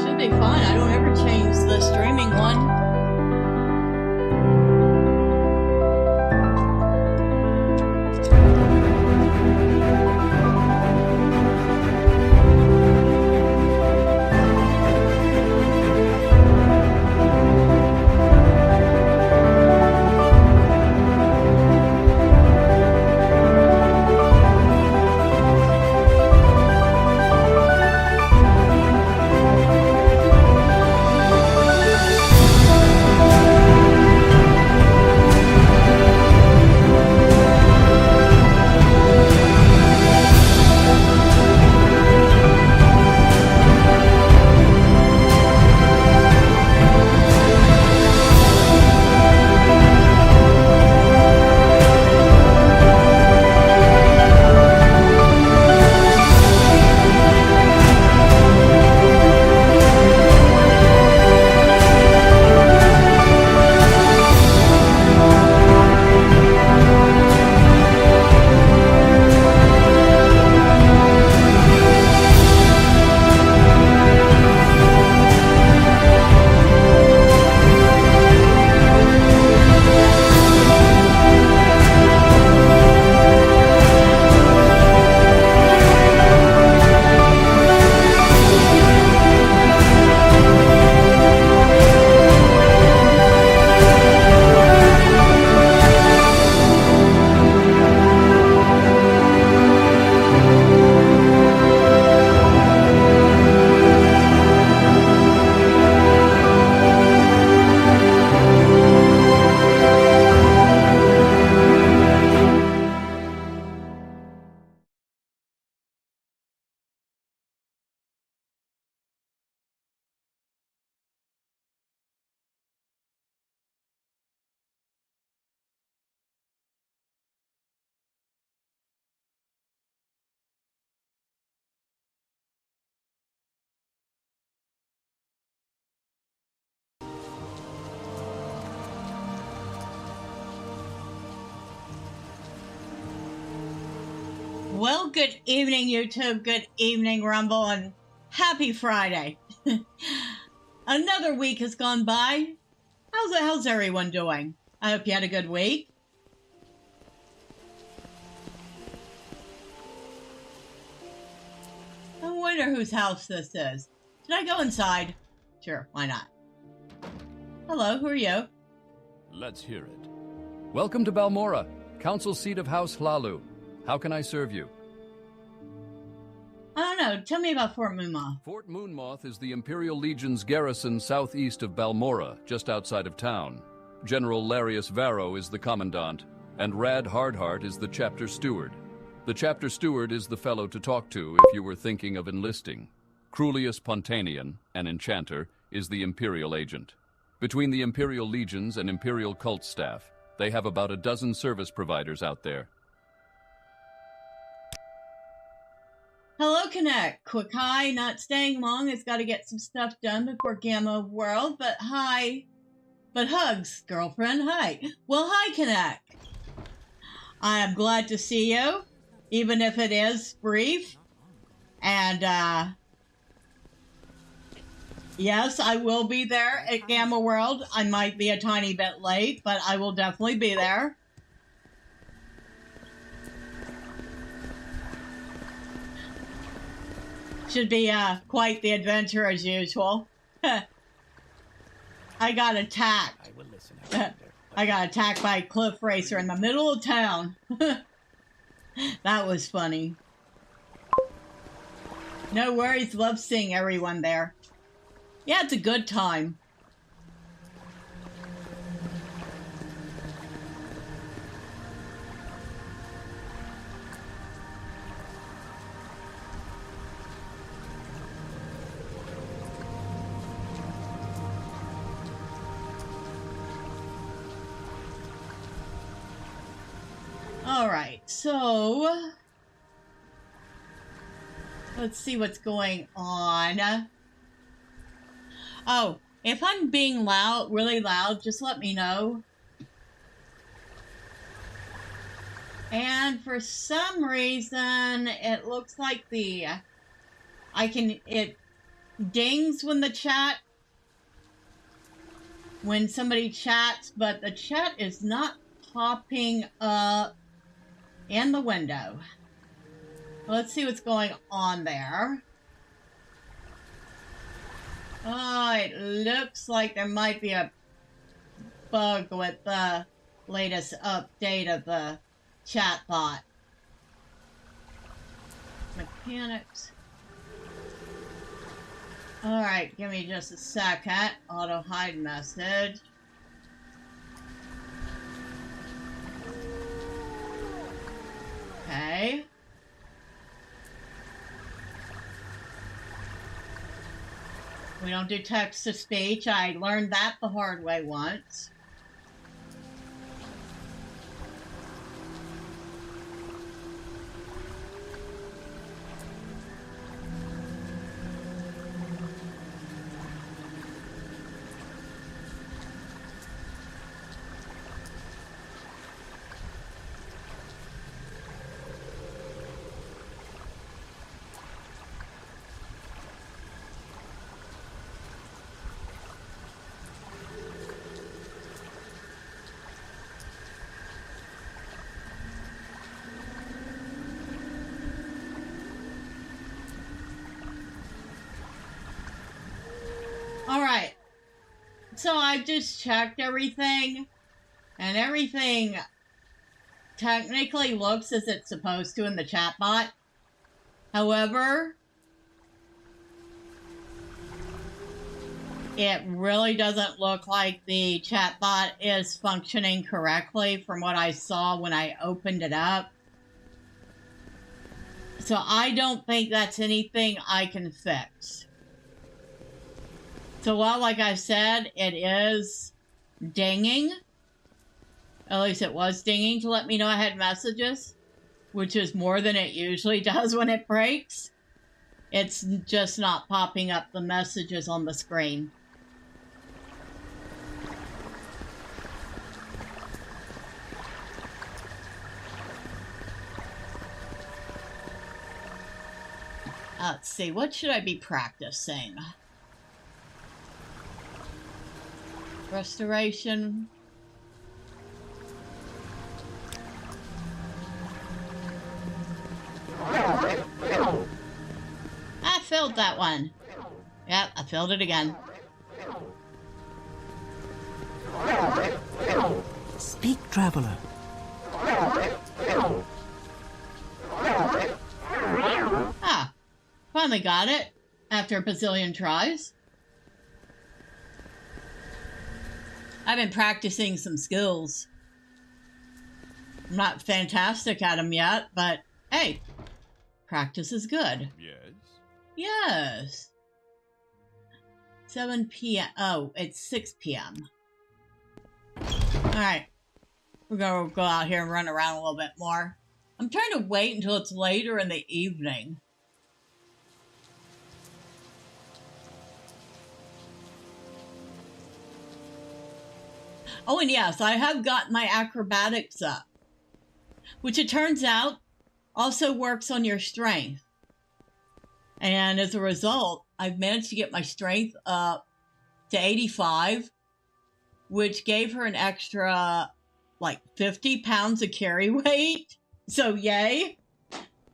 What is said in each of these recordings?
Should be fun. I don't ever change the streaming one. Well, good evening, YouTube. Good evening, Rumble, and happy Friday. Another week has gone by. How's everyone doing? I hope you had a good week. I wonder whose house this is. Should I go inside? Sure, why not? Hello, who are you? Let's hear it. Welcome to Balmora, council seat of House Hlalu. How can I serve you? I don't know. Tell me about Fort Moonmoth. Fort Moonmoth is the Imperial Legion's garrison southeast of Balmora, just outside of town. General Larius Varro is the commandant, and Rad Hardheart is the chapter steward. The chapter steward is the fellow to talk to if you were thinking of enlisting. Crulius Pontanian, an enchanter, is the Imperial agent. Between the Imperial Legions and Imperial cult staff, they have about a dozen service providers out there. Hello, Connect. Quick hi, not staying long. It's got to get some stuff done before Gamma World, but hi. But hugs, girlfriend, hi. Well, hi, Connect. I am glad to see you, even if it is brief. And, yes, I will be there at Gamma World. I might be a tiny bit late, but I will definitely be there. Should be quite the adventure as usual. I got attacked. I got attacked by a cliff racer in the middle of town. That was funny. No worries, love seeing everyone there. Yeah, it's a good time. Alright, so let's see what's going on. Oh, if I'm being loud, really loud, just let me know. And for some reason, it looks like dings when somebody chats, but the chat is not popping up in the window. Let's see what's going on there. Oh, it looks like there might be a bug with the latest update of the chatbot. Mechanics. Alright, give me just a second. Auto hide message. Okay. We don't do text to speech. I learned that the hard way once. Alright, so I just checked everything, and everything technically looks as it's supposed to in the chatbot. However, it really doesn't look like the chatbot is functioning correctly from what I saw when I opened it up. So I don't think that's anything I can fix. So while, like I said, it is dinging, at least it was dinging to let me know I had messages, which is more than it usually does when it breaks. It's just not popping up the messages on the screen. Let's see, what should I be practicing? Restoration. I filled that one. Yep, I filled it again. Speak, traveler. Ah, finally got it after a bazillion tries. I've been practicing some skills. I'm not fantastic at them yet, but hey, practice is good. Yes? Yes. 7 p.m. Oh, it's 6 p.m. Alright. We're going to go out here and run around a little bit more. I'm trying to wait until it's later in the evening. Oh, and yes, I have got my acrobatics up, which it turns out also works on your strength. And as a result, I've managed to get my strength up to 85, which gave her an extra, like, 50 pounds of carry weight. So, yay.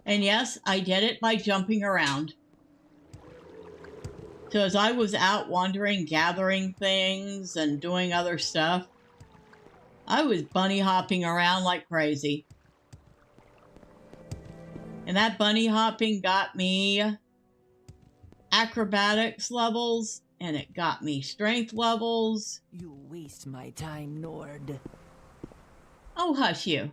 And yes, I did it by jumping around. So as I was out wandering, gathering things and doing other stuff, I was bunny hopping around like crazy. And that bunny hopping got me acrobatics levels, and it got me strength levels. You waste my time, Nord. Oh, hush you.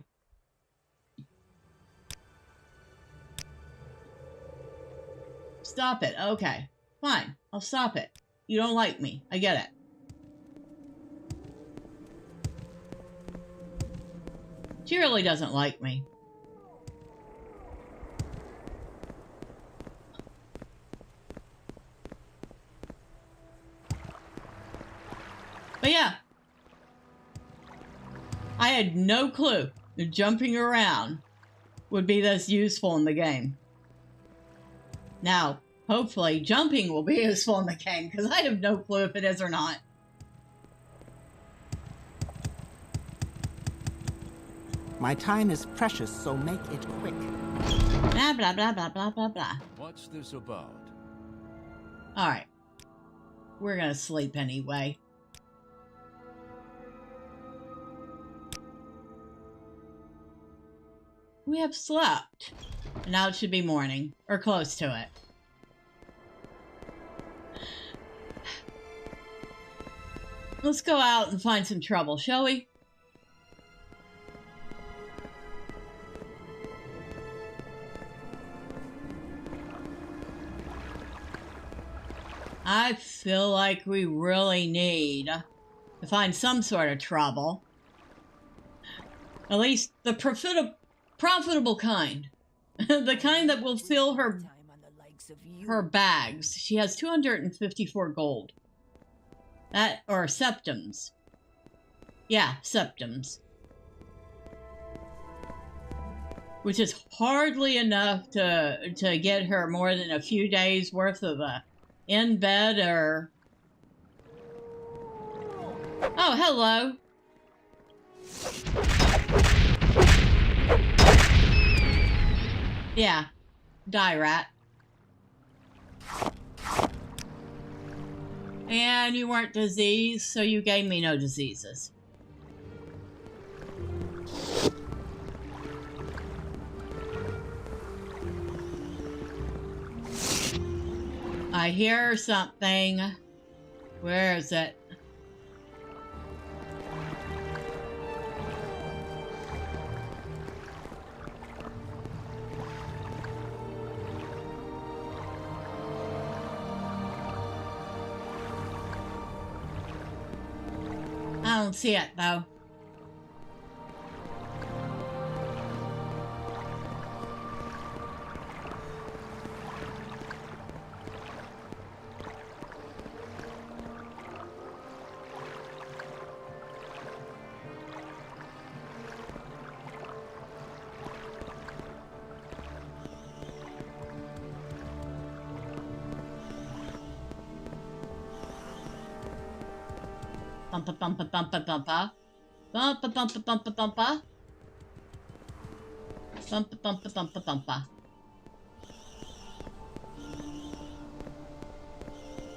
Stop it. Okay, fine. I'll stop it. You don't like me. I get it. She really doesn't like me. But yeah, I had no clue that jumping around would be this useful in the game. Now, Hopefully, jumping will be useful in the game, because I have no clue if it is or not. My time is precious, so make it quick. Blah, blah, blah, blah, blah, blah, blah. What's this about? Alright. We're gonna sleep anyway. We have slept. And now it should be morning. Or close to it. Let's go out and find some trouble, shall we? I feel like we really need to find some sort of trouble. At least the profitable kind. The kind that will fill her bags. She has 254 gold. Or septums. Yeah, septums. Which is hardly enough to get her more than a few days worth of in bed or... Oh, hello. Yeah. Die, rat. And you weren't diseased, so you gave me no diseases. I hear something. Where is it? I don't see it, though. Bumpa bumpa bumpa bumpa. Bumpa bumpa bumpa bumpa. Bumpa bumpa bumpa bumpa.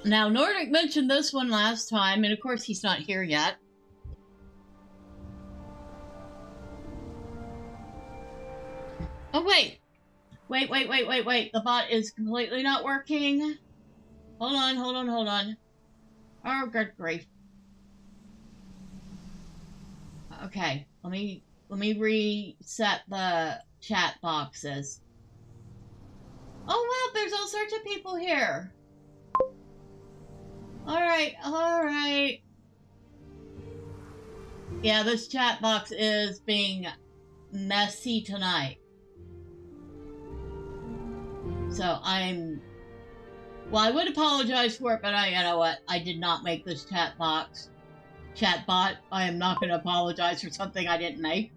Now, Nordic mentioned this one last time, and of course he's not here yet. Oh, wait. Wait. The bot is completely not working. Hold on. Oh, good grief. Okay, let me reset the chat boxes. Oh wow, there's all sorts of people here. Alright. Yeah, this chat box is being messy tonight. So well, I would apologize for it, but you know what? I did not make this chat box. Chatbot, I am not going to apologize for something I didn't make.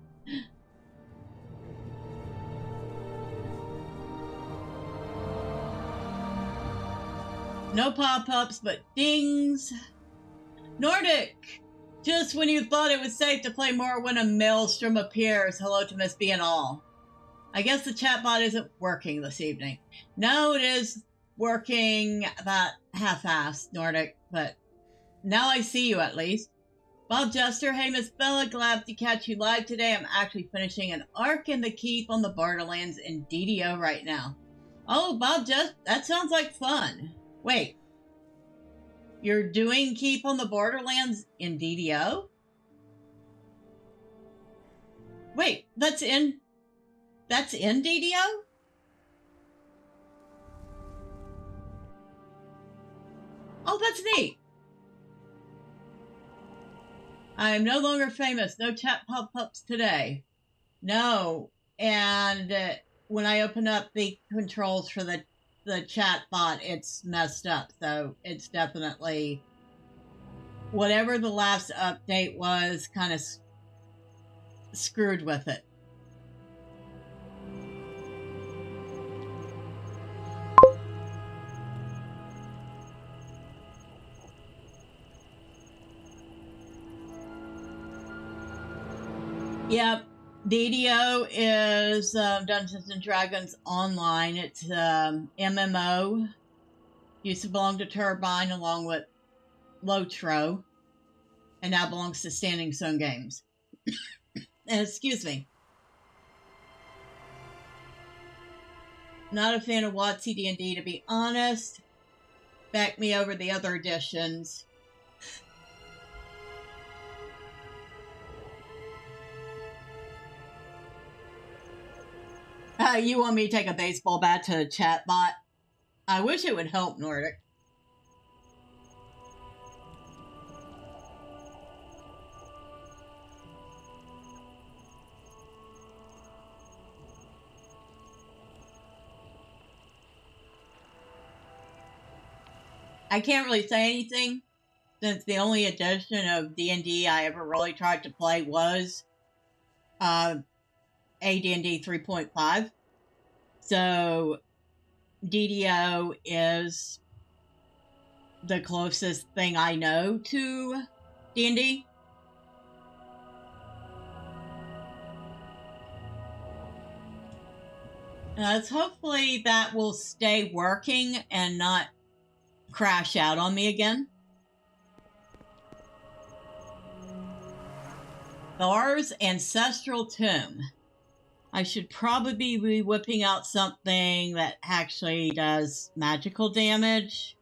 No pop-ups, but dings. Nordic! Just when you thought it was safe to play Morrowind, a maelstrom appears. Hello to Miss B and all. I guess the chatbot isn't working this evening. No, it is working about half-assed, Nordic, but now I see you at least. Bob Jester, hey Miss Bella, glad to catch you live today. I'm actually finishing an arc in the Keep on the Borderlands in DDO right now. Oh, Bob Jester, that sounds like fun. Wait, you're doing Keep on the Borderlands in DDO? Wait, that's in DDO? Oh, that's neat. I am no longer famous. No chat pop-ups today. No. And when I open up the controls for the chat bot, it's messed up. So it's definitely whatever the last update was kind of screwed with it. Yep. DDO is Dungeons and Dragons Online. It's MMO. Used to belong to Turbine along with Lotro, and now belongs to Standing Stone Games. Excuse me. Not a fan of WotC D&D, to be honest. Back me over the other editions. You want me to take a baseball bat to a chat bot? I wish it would help, Nordic. I can't really say anything, since the only edition of D&D I ever really tried to play was AD&D 3.5. So DDO is the closest thing I know to D&D. Hopefully that will stay working and not crash out on me again. Thor's Ancestral Tomb. I should probably be whipping out something that actually does magical damage.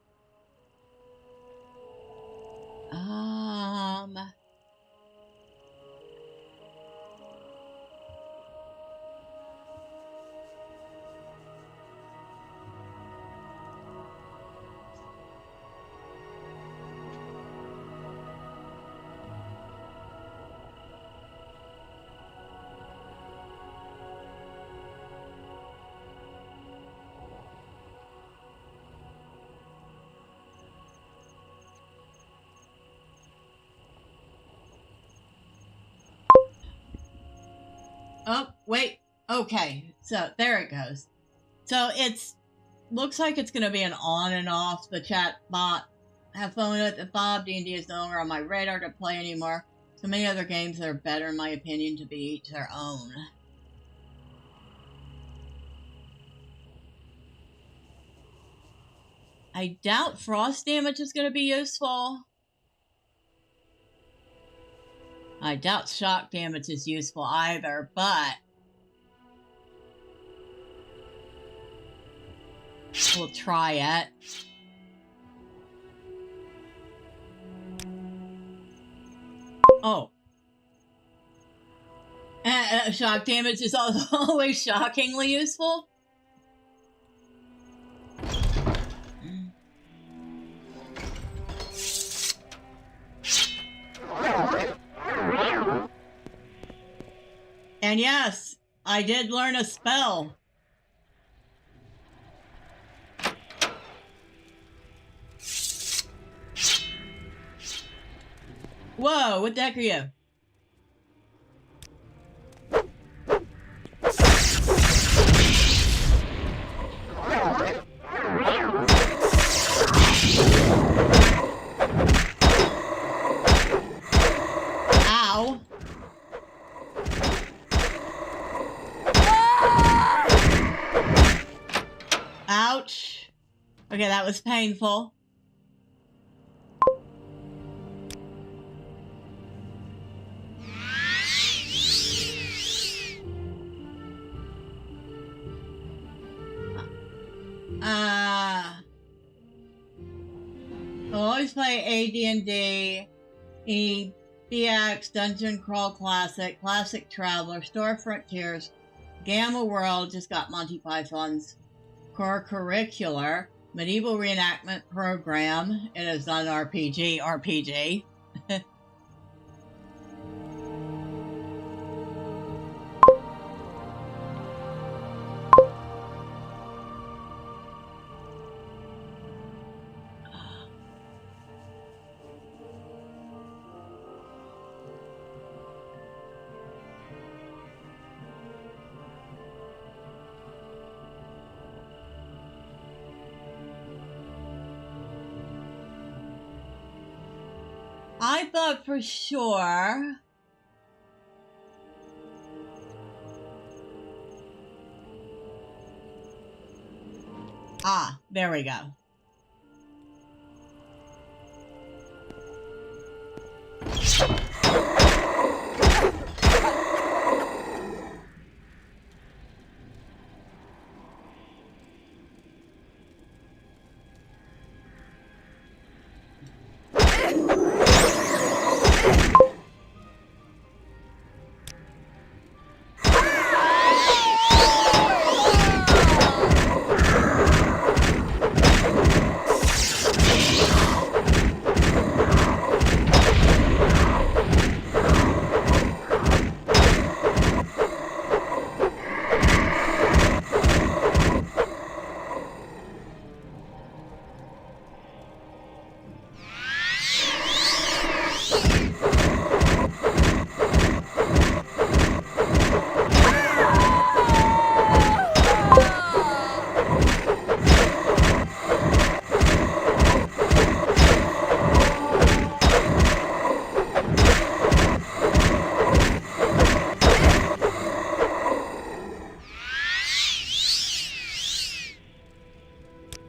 Oh, wait. Okay. So, there it goes. So, looks like it's going to be an on and off. The chat bot. Have fun with it, Bob. D&D is no longer on my radar to play anymore. So many other games that are better, in my opinion, to be each their own. I doubt frost damage is going to be useful. I doubt shock damage is useful either, but we'll try it. Oh. Shock damage is always shockingly useful. And yes, I did learn a spell. Whoa, what the heck are you? Ow. Ouch. Okay, that was painful. I'll always play AD&D, EBX, Dungeon Crawl Classic, Classic Traveler, Store Frontiers, Gamma World, just got Monty Python's core curricular, Medieval Reenactment Program. It is not an RPG. I thought for sure Ah, there we go.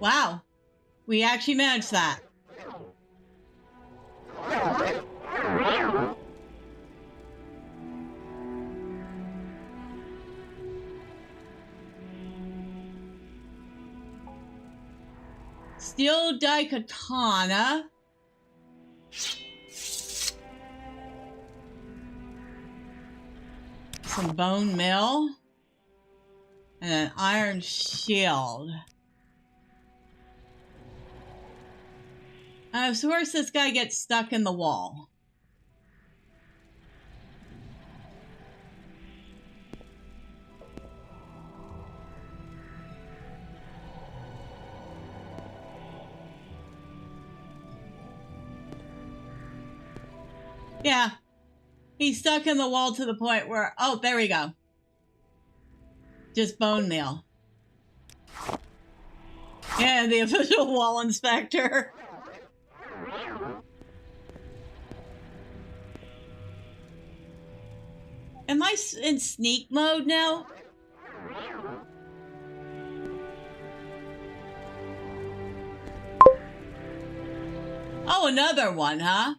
Wow, we actually managed that. Steel Daikatana. Some bone mill. And an iron shield. Of course, this guy gets stuck in the wall. Yeah. He's stuck in the wall to the point where... Oh, there we go. Just bone meal. Yeah, the official wall inspector. Am I in sneak mode now? Oh, another one, huh?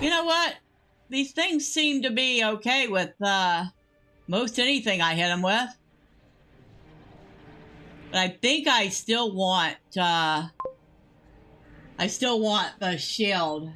You know what? These things seem to be okay with most anything I hit them with. But I think I still want the shield.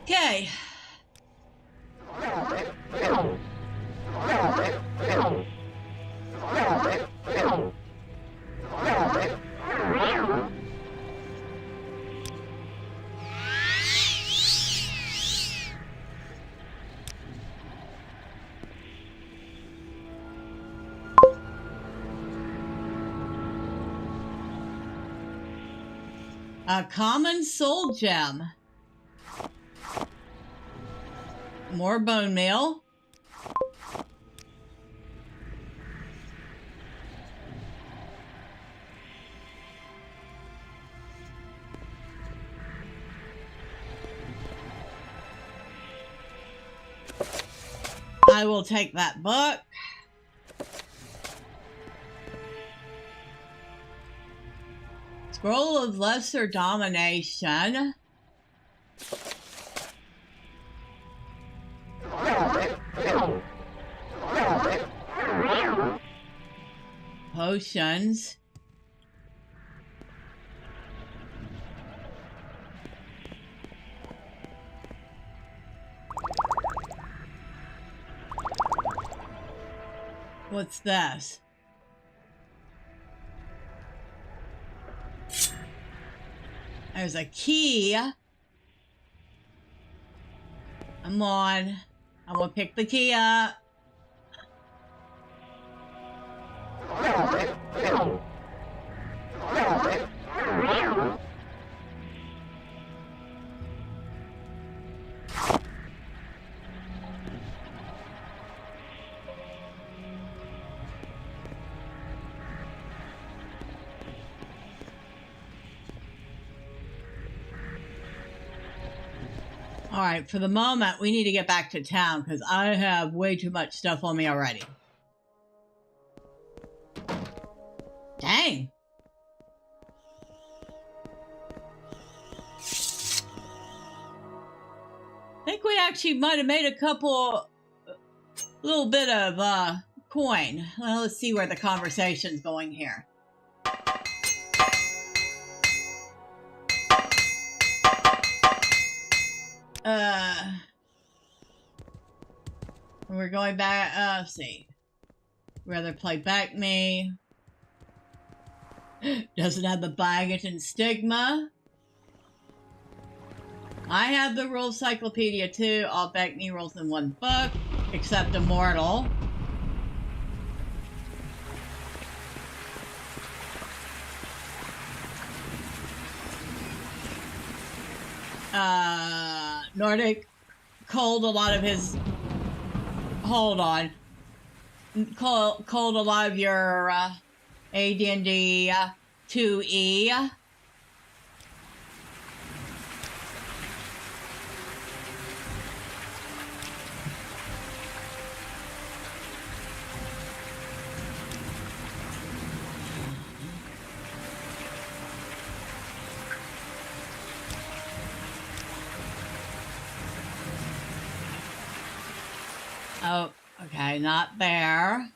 Okay. A common soul gem. More bone meal. I will take that book. Scroll of Lesser Domination. Potions. What's this? There's a key. Come on. I'm gonna pick the key up. All right, for the moment, we need to get back to town because I have way too much stuff on me already. Dang. I think we actually might have made a little bit of coin. Well, let's see where the conversation's going here. We're going back, let's see. Rather play back me. Doesn't have the baggage and stigma. I have the rule cyclopedia too. All back me rules in one book, except Immortal. Nordic culled a lot of his. Hold on. Culled a lot of your AD&D 2E. Oh, okay, not there.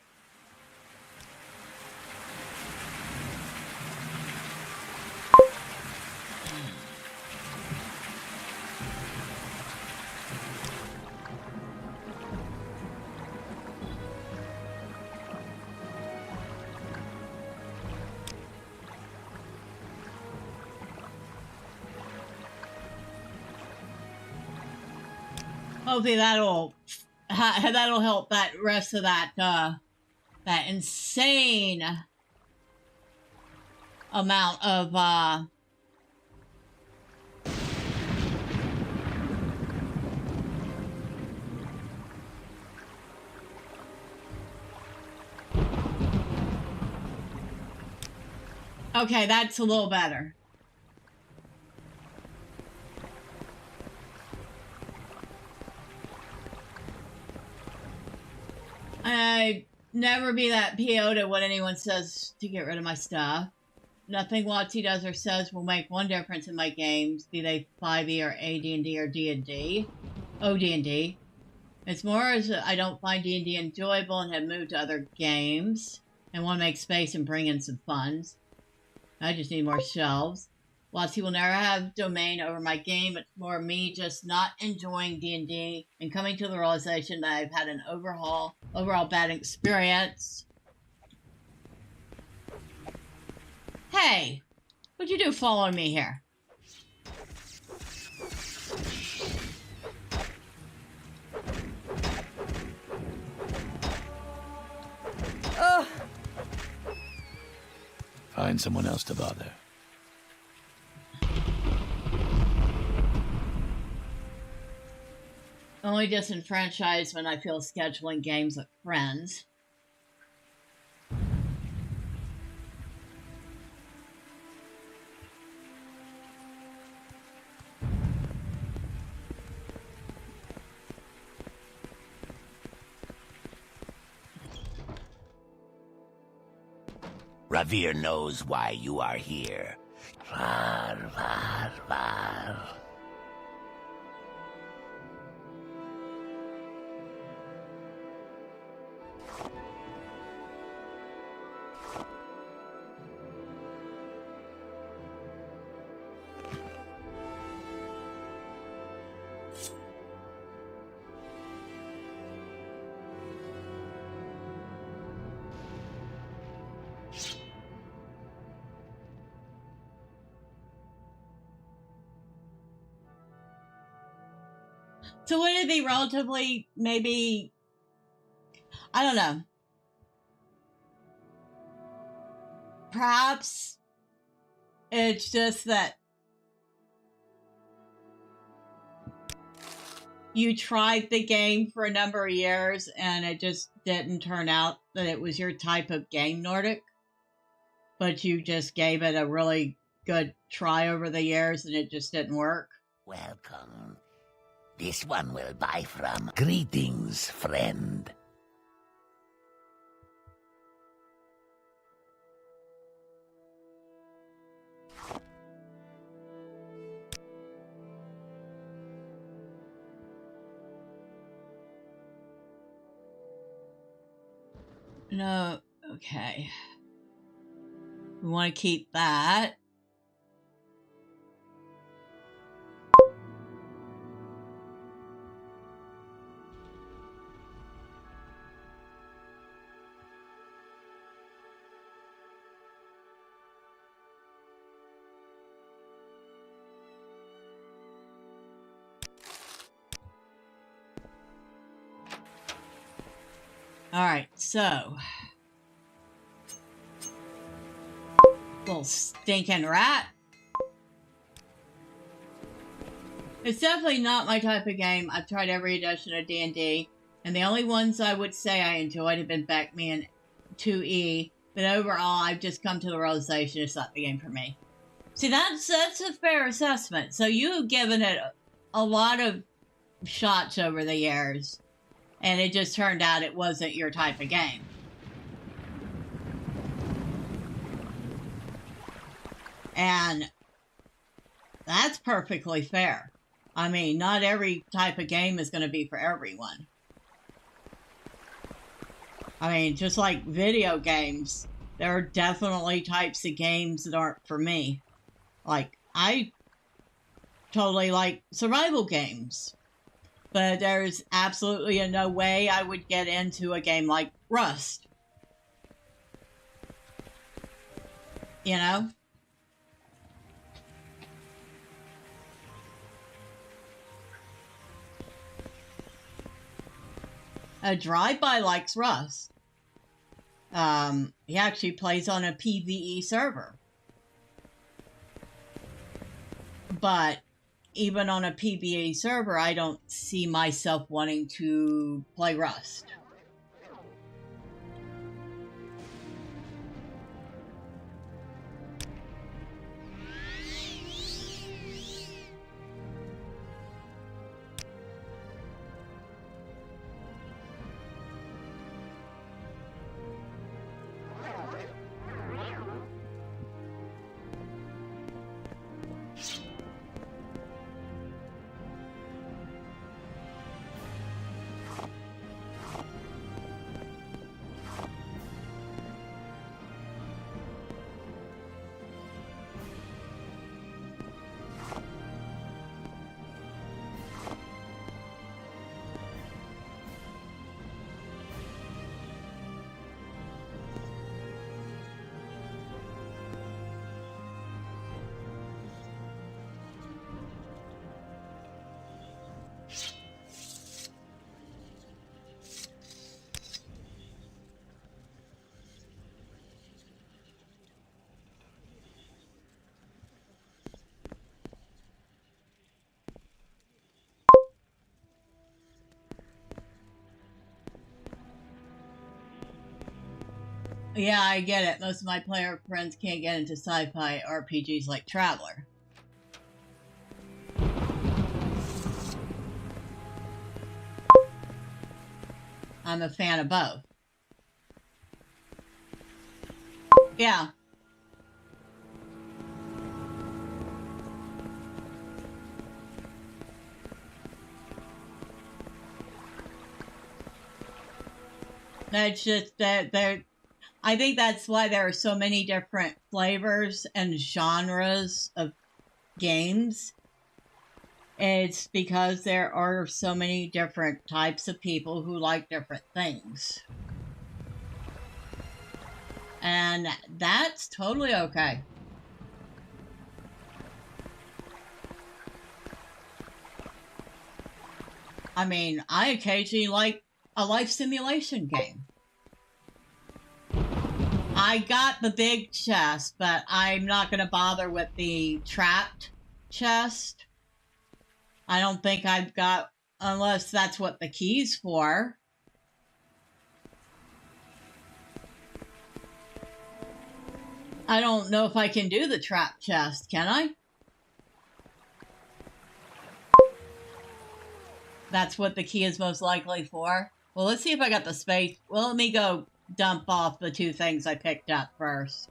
Hopefully that'll help that rest of that that insane amount of okay, that's a little better. I'd never be that PO'd at what anyone says to get rid of my stuff. Nothing WotC does or says will make one difference in my games, be they 5e or AD&D or D&D. OD&D. It's more as I don't find D&D enjoyable and have moved to other games and want to make space and bring in some funds. I just need more shelves. WotC will never have domain over my game. It's more me just not enjoying D&D and coming to the realization that I've had an overall bad experience. Hey, what'd you do following me here? Find someone else to bother. Only disenfranchised when I feel scheduling games with friends. Ravir knows why you are here. Var, var, var. So would it be relatively, maybe, I don't know. Perhaps it's just that you tried the game for a number of years and it just didn't turn out that it was your type of game, Nordic. But you just gave it a really good try over the years and it just didn't work. Welcome. This one will buy from. Greetings, friend. No, okay. We want to keep that. Alright, so. Little stinking rat. It's definitely not my type of game. I've tried every edition of D&D, and the only ones I would say I enjoyed have been Back-Me and 2E, but overall I've just come to the realization it's not the game for me. See, that's a fair assessment. So you've given it a lot of shots over the years, and it just turned out it wasn't your type of game. And that's perfectly fair. I mean, not every type of game is going to be for everyone. I mean, just like video games, there are definitely types of games that aren't for me. Like, I totally like survival games. But there's absolutely no way I would get into a game like Rust. You know? A Drive-By likes Rust. He actually plays on a PvE server. But even on a PvE server, I don't see myself wanting to play Rust. Yeah, I get it. Most of my player friends can't get into sci-fi RPGs like Traveler. I'm a fan of both. Yeah. That's just that I think that's why there are so many different flavors and genres of games. It's because there are so many different types of people who like different things. And that's totally okay. I mean, I occasionally like a life simulation game. I got the big chest, but I'm not going to bother with the trapped chest. I don't think I've got, unless that's what the key's for. I don't know if I can do the trap chest, can I? That's what the key is most likely for. Well, let's see if I got the space. Well, let me go dump off the 2 things I picked up first.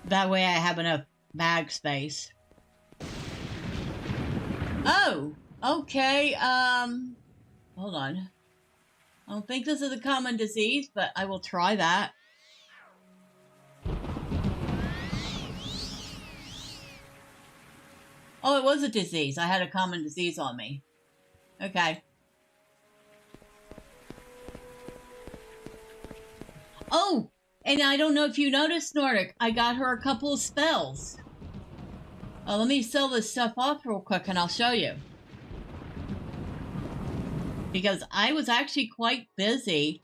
That way I have enough bag space. Oh, okay. Hold on. I don't think this is a common disease, but I will try that. Oh, it was a disease. I had a common disease on me. Okay. Oh, and I don't know if you noticed, Nordic, I got her a couple of spells. Let me sell this stuff off real quick and I'll show you. Because I was actually quite busy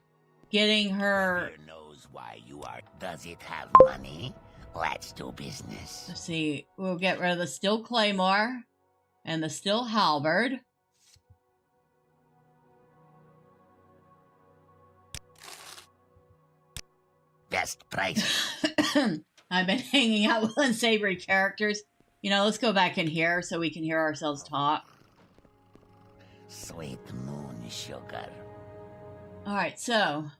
getting her... Who knows why you are? Does it have money? Let's do business. Let's see. We'll get rid of the steel claymore and the steel halberd. Best price. I've been hanging out with unsavory characters. You know, let's go back in here so we can hear ourselves talk. Sweet moon sugar. Alright, so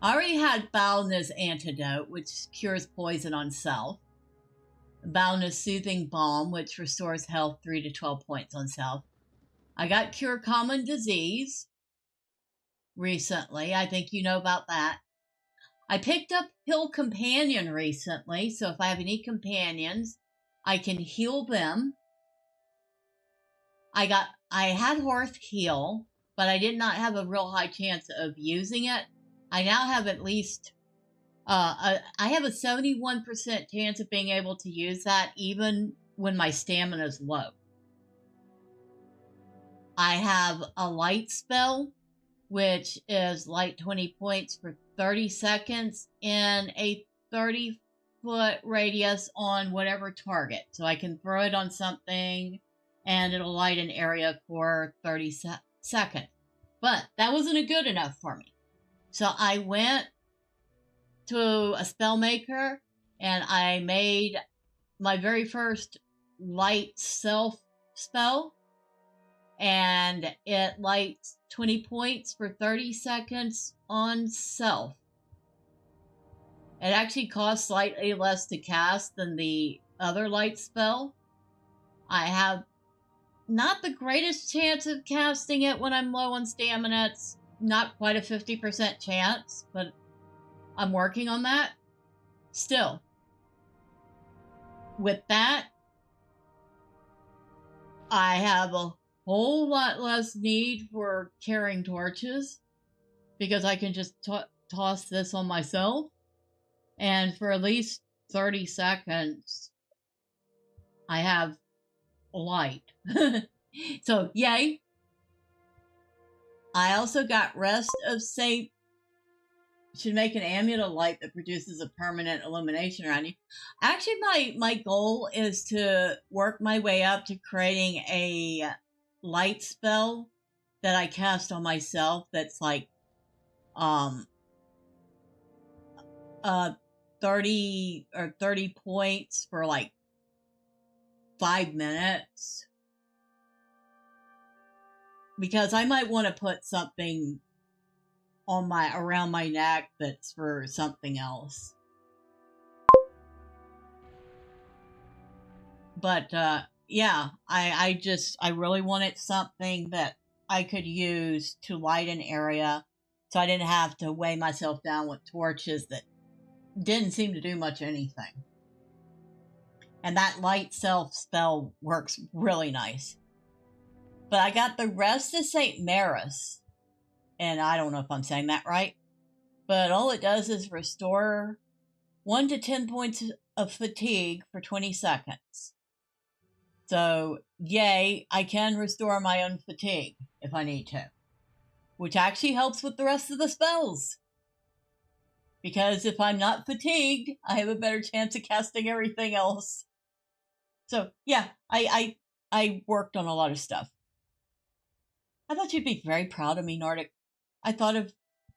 I already had Paladin's antidote, which cures poison on self. Paladin's soothing balm, which restores health 3 to 12 points on self. I got cure common disease recently. I think you know about that. I picked up Heal Companion recently, so if I have any companions, I can heal them. I had Hearth Heal, but I did not have a real high chance of using it. I now have at least, I have a 71% chance of being able to use that even when my stamina is low. I have a light spell, which is light 20 points for 30 seconds in a 30-foot radius on whatever target. So I can throw it on something and it'll light an area for 30 seconds. But that wasn't good enough for me. So I went to a spell maker and I made my very first light self spell. And it lights 20 points for 30 seconds on self. It actually costs slightly less to cast than the other light spell. I have not the greatest chance of casting it when I'm low on stamina. It's not quite a 50% chance, but I'm working on that. Still, with that, I have a whole lot less need for carrying torches because I can just toss this on myself, and for at least 30 seconds I have light. So yay. I also got Rest of Saint. Should make an amulet of light that produces a permanent illumination around you. Actually, my goal is to work my way up to creating a light spell that I cast on myself that's like 30 points for like 5 minutes, because I might want to put something on around my neck that's for something else. But, yeah, I really wanted something that I could use to light an area so I didn't have to weigh myself down with torches that didn't seem to do much anything. And that light self spell works really nice. But I got the Rest of St. Maris, and I don't know if I'm saying that right, but all it does is restore 1 to 10 points of fatigue for 20 seconds. So, yay, I can restore my own fatigue if I need to, which actually helps with the rest of the spells. Because if I'm not fatigued, I have a better chance of casting everything else. So, yeah, I worked on a lot of stuff. I thought you'd be very proud of me, Nordic. I thought of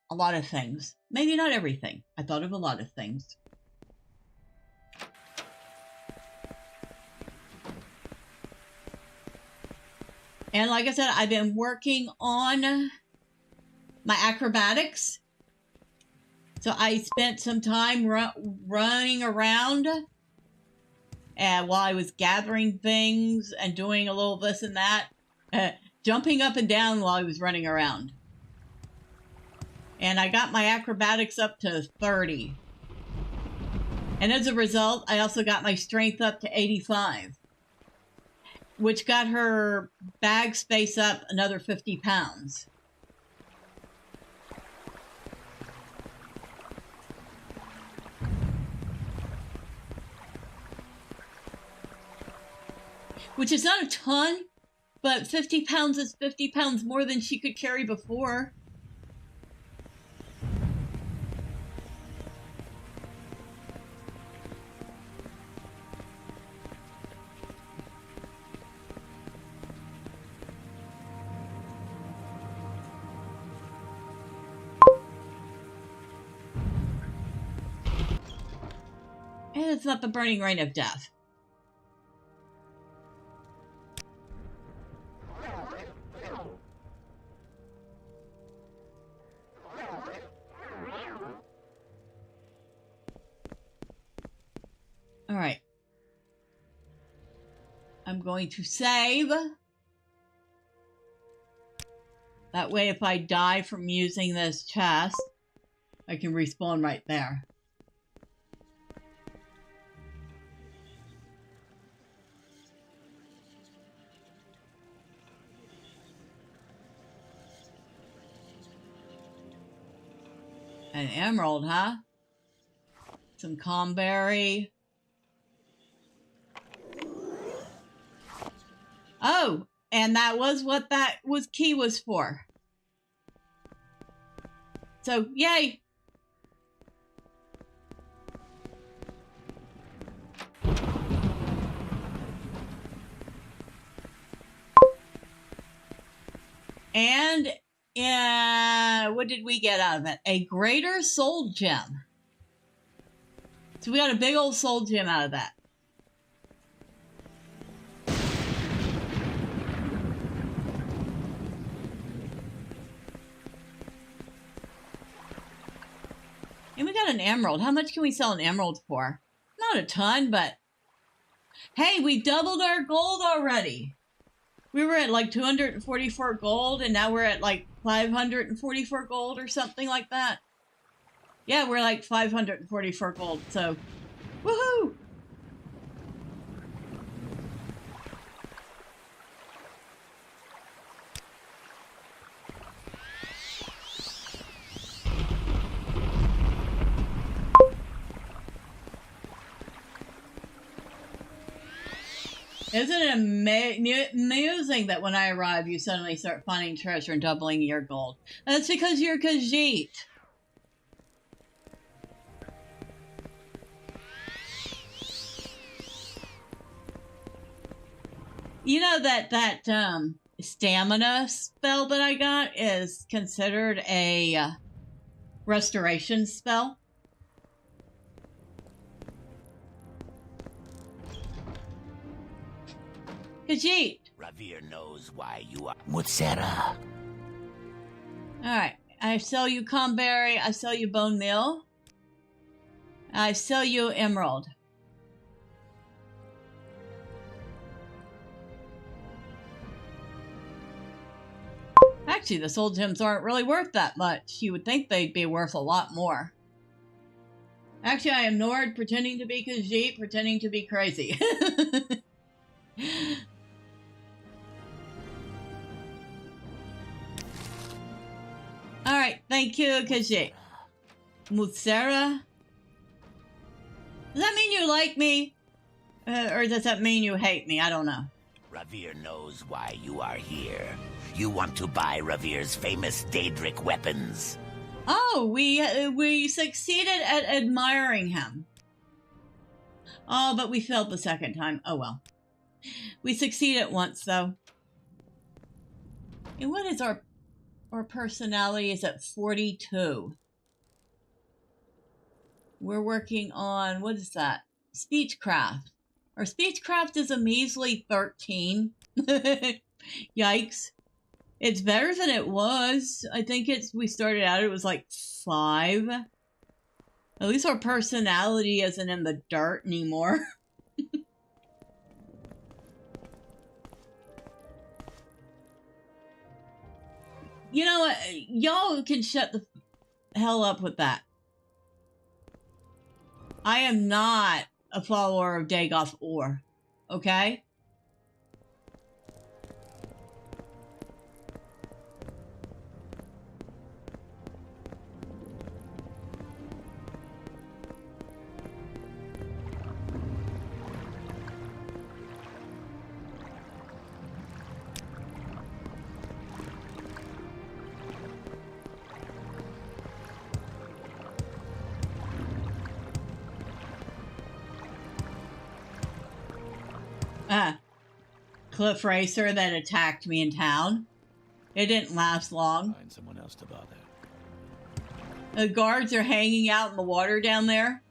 a lot of things. Maybe not everything. I thought of a lot of things. And like I said, I've been working on my acrobatics. So I spent some time running around while I was gathering things and doing a little this and that. Jumping up and down while I was running around. And I got my acrobatics up to 30. And as a result, I also got my strength up to 85. Which got her bag space up another 50 pounds. Which is not a ton, but 50 pounds is 50 pounds more than she could carry before. And it's not the burning rain of death. All right. I'm going to save. That way, if I die from using this chest, I can respawn right there. An emerald, huh? Some comberry. Oh, and that was what that was key was for. So, yay! And what did we get out of it? A greater soul gem. So we got a big old soul gem out of that. And we got an emerald. How much can we sell an emerald for? Not a ton, but hey, we doubled our gold already. We were at like 244 gold, and now we're at like 544 gold or something like that. Yeah, we're like 544 gold, so woohoo! Isn't it amusing that when I arrive, you suddenly start finding treasure and doubling your gold? That's because you're Khajiit. You know that stamina spell that I got is considered a restoration spell? Khajiit. Ravir knows why you are Mutsera. Alright, I sell you comberry, I sell you bone meal, I sell you emerald. Actually, the soul gems aren't really worth that much. You would think they'd be worth a lot more. Actually, I am Nord, pretending to be Khajiit, pretending to be crazy. Alright, thank you, Khajiit. Mutsera? Does that mean you like me? Or does that mean you hate me? I don't know. Ravir knows why you are here. You want to buy Ravir's famous Daedric weapons. Oh, we succeeded at admiring him. Oh, but we failed the second time. Oh well. We succeeded once though. And what is our personality is at 42. We're working on, what is that? Speechcraft. Our speechcraft is a measly 13. Yikes. It's better than it was. I think we started out, it was like 5. At least our personality isn't in the dirt anymore. You know what? Y'all can shut the hell up with that. I am not a follower of Dagoth Or. Okay? Cliff Racer that attacked me in town. It didn't last long. Find someone else to bother. The guards are hanging out in the water down there.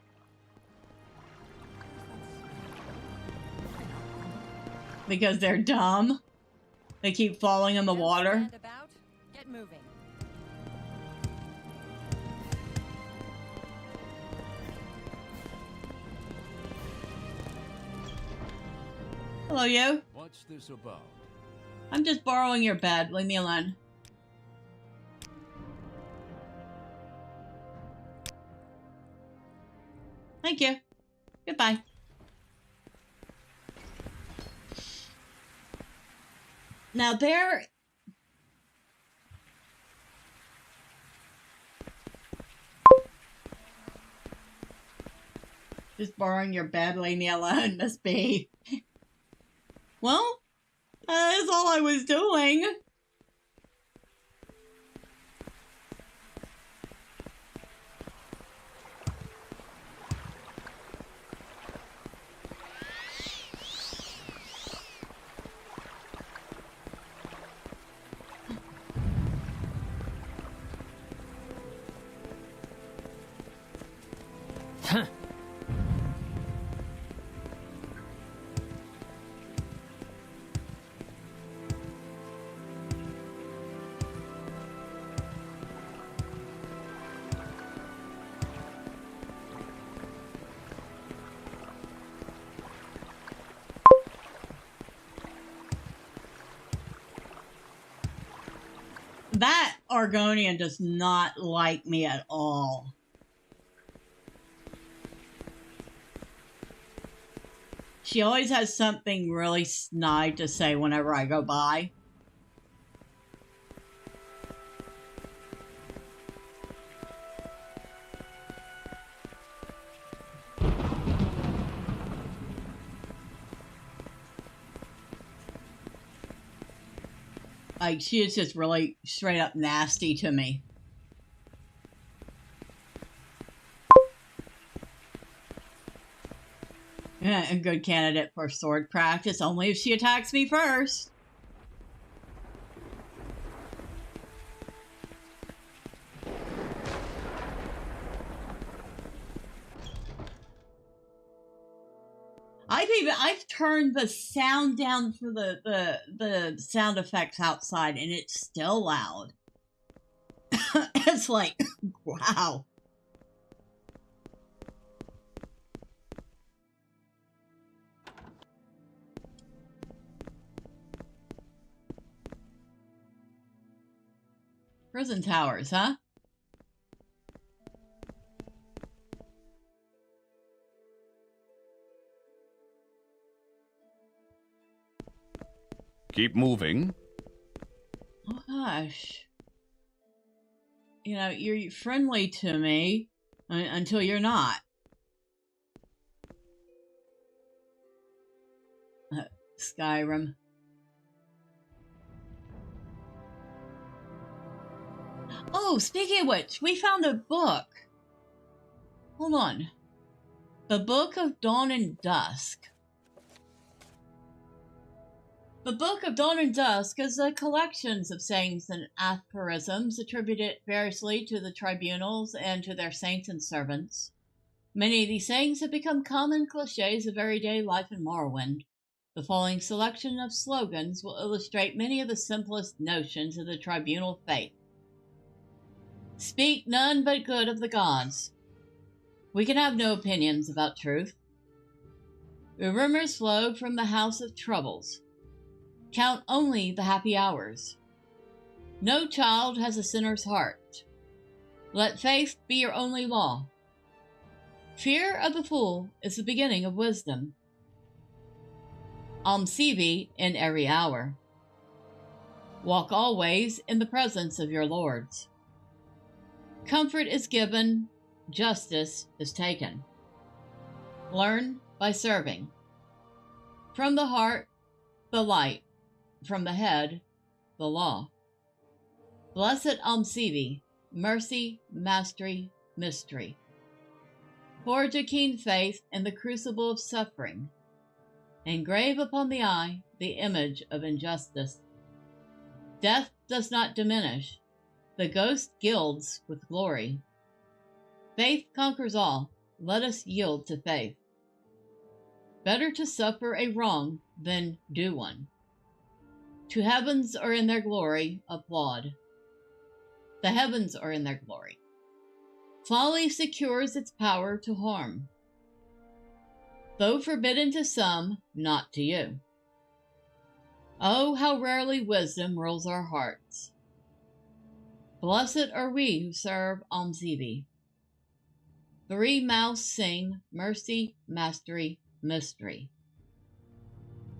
Because they're dumb. They keep falling in the water. Get moving. Hello, you. What's this about? I'm just borrowing your bed. Leave me alone. Thank you. Goodbye. Now there... Just borrowing your bed. Leave me alone, Miss B. Well, that's all I was doing. That Argonian does not like me at all. She always has something really snide to say whenever I go by. Like, she is just really straight up nasty to me. A good candidate for sword practice, only if she attacks me first. I've turned the sound down for the sound effects outside, and it's still loud. It's like, wow. Prison towers, huh? Keep moving. Oh gosh. You know, you're friendly to me until you're not. Skyrim. Oh, speaking of which, we found a book. Hold on. The Book of Dawn and Dusk. The Book of Dawn and Dusk is a collection of sayings and aphorisms attributed variously to the tribunals and to their saints and servants. Many of these sayings have become common cliches of everyday life in Morrowind. The following selection of slogans will illustrate many of the simplest notions of the tribunal faith. Speak none but good of the gods. We can have no opinions about truth. The rumors flow from the house of troubles. Count only the happy hours. No child has a sinner's heart. Let faith be your only law. Fear of the fool is the beginning of wisdom. Almsivi in every hour. Walk always in the presence of your lords. Comfort is given, justice is taken. Learn by serving. From the heart, the light. From the head, the law. Blessed Almsivi, mercy, mastery, mystery. Forge a keen faith in the crucible of suffering. Engrave upon the eye the image of injustice. Death does not diminish. The ghost gilds with glory. Faith conquers all. Let us yield to faith. Better to suffer a wrong than do one. To heavens are in their glory, applaud. The heavens are in their glory. Folly secures its power to harm. Though forbidden to some, not to you. Oh, how rarely wisdom rules our hearts. Blessed are we who serve Almsivi. Three mouths sing, mercy, mastery, mystery.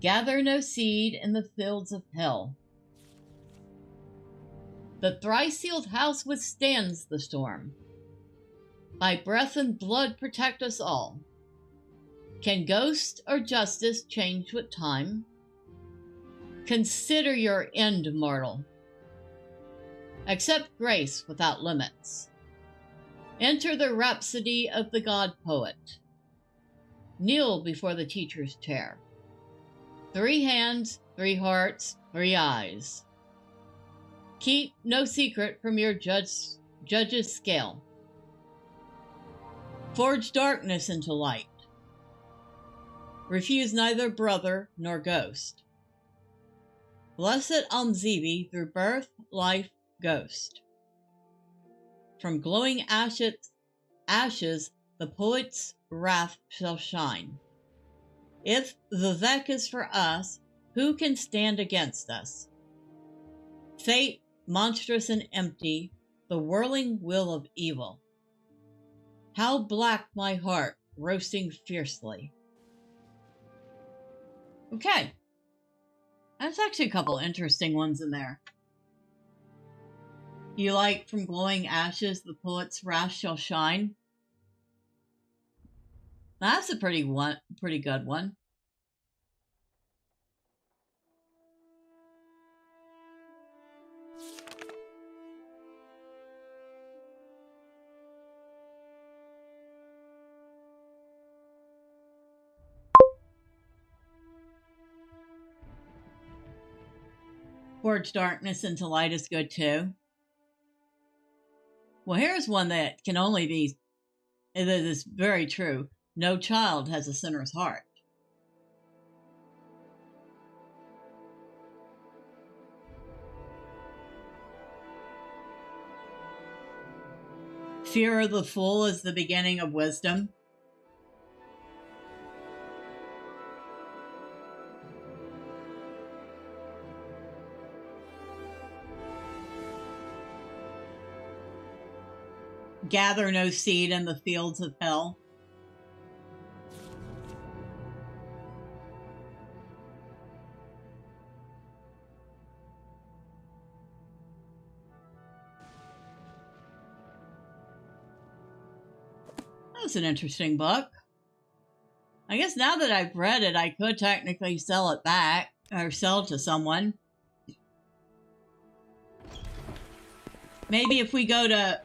Gather no seed in the fields of hell. The thrice-sealed house withstands the storm. Thy breath and blood protect us all. Can ghost or justice change with time? Consider your end, mortal. Accept grace without limits. Enter the rhapsody of the god poet. Kneel before the teacher's chair. 3 hands, 3 hearts, 3 eyes. Keep no secret from your judge's scale. Forge darkness into light. Refuse neither brother nor ghost. Blessed Almsivi through birth, life, ghost. From glowing ashes the poet's wrath shall shine. If Vivek is for us, who can stand against us? Fate, monstrous and empty, the whirling will of evil. How black my heart, roasting fiercely. Okay. That's actually a couple interesting ones in there. You like from glowing ashes the poet's wrath shall shine? That's a pretty good one. Forge darkness into light is good too. Well, here's one that can only be, that is very true. No child has a sinner's heart. Fear of the fool is the beginning of wisdom. gather no seed in the fields of hell. That was an interesting book. I guess now that I've read it, I could technically sell it back or sell it to someone. Maybe if we go to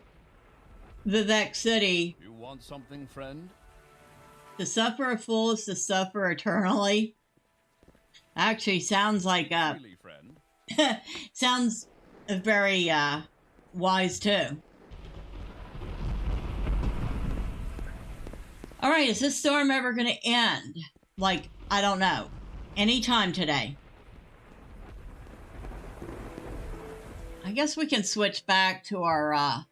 Vivek City. You want something, friend? To suffer a fool is to suffer eternally. Actually, sounds like Really, friend? sounds very wise too. All right, is this storm ever going to end? Like, I don't know. Anytime today. I guess we can switch back to our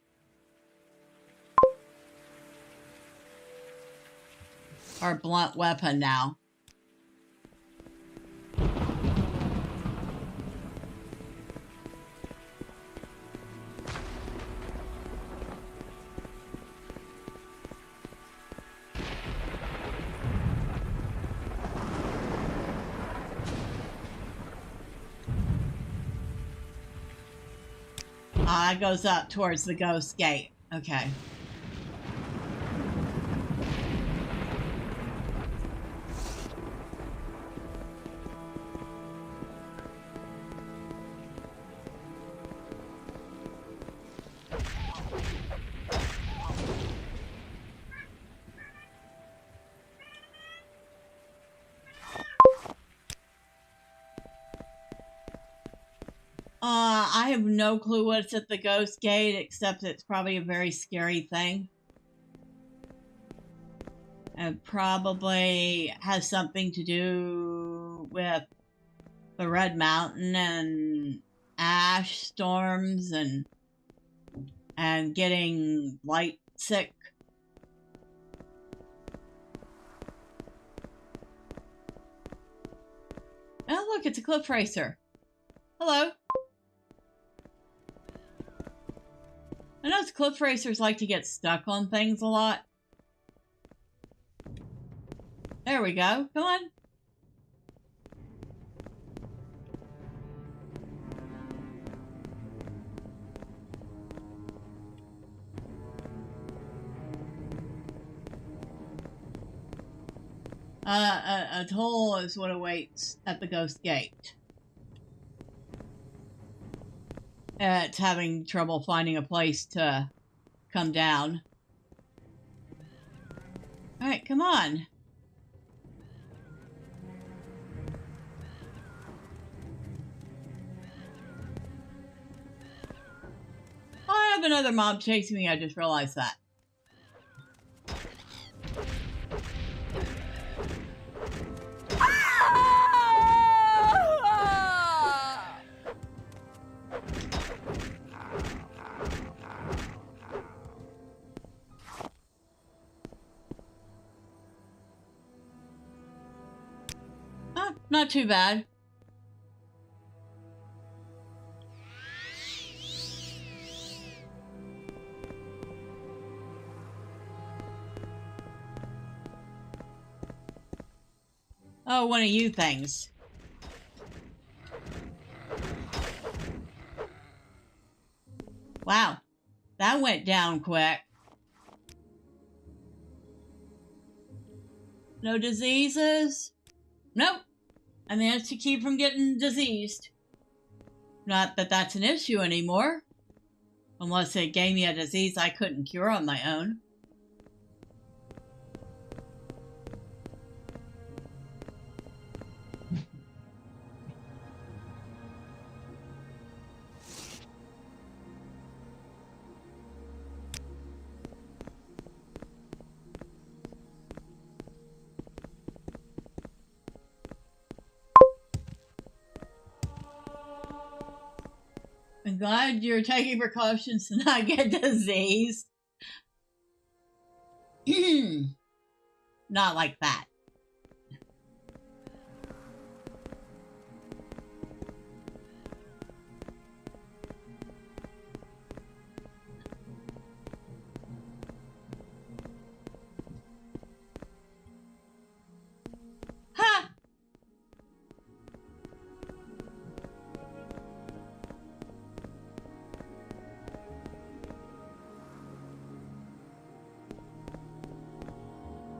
blunt weapon now. It goes up towards the ghost gate. Okay. I have no clue what's at the ghost gate, except it's probably a very scary thing. It probably has something to do with the Red Mountain and ash storms and getting light sick. Oh, look, it's a cliff racer. Hello. I know cliff racers like to get stuck on things a lot. There we go. Come on. A toll is what awaits at the ghost gate. It's having trouble finding a place to come down. Alright, come on. I have another mob chasing me, I just realized that. Not too bad. Oh, one of you things. Wow, that went down quick. No diseases? Nope. I managed to keep from getting diseased. Not that that's an issue anymore. Unless it gave me a disease I couldn't cure on my own. I'm glad you're taking precautions to not get diseased. Not like that.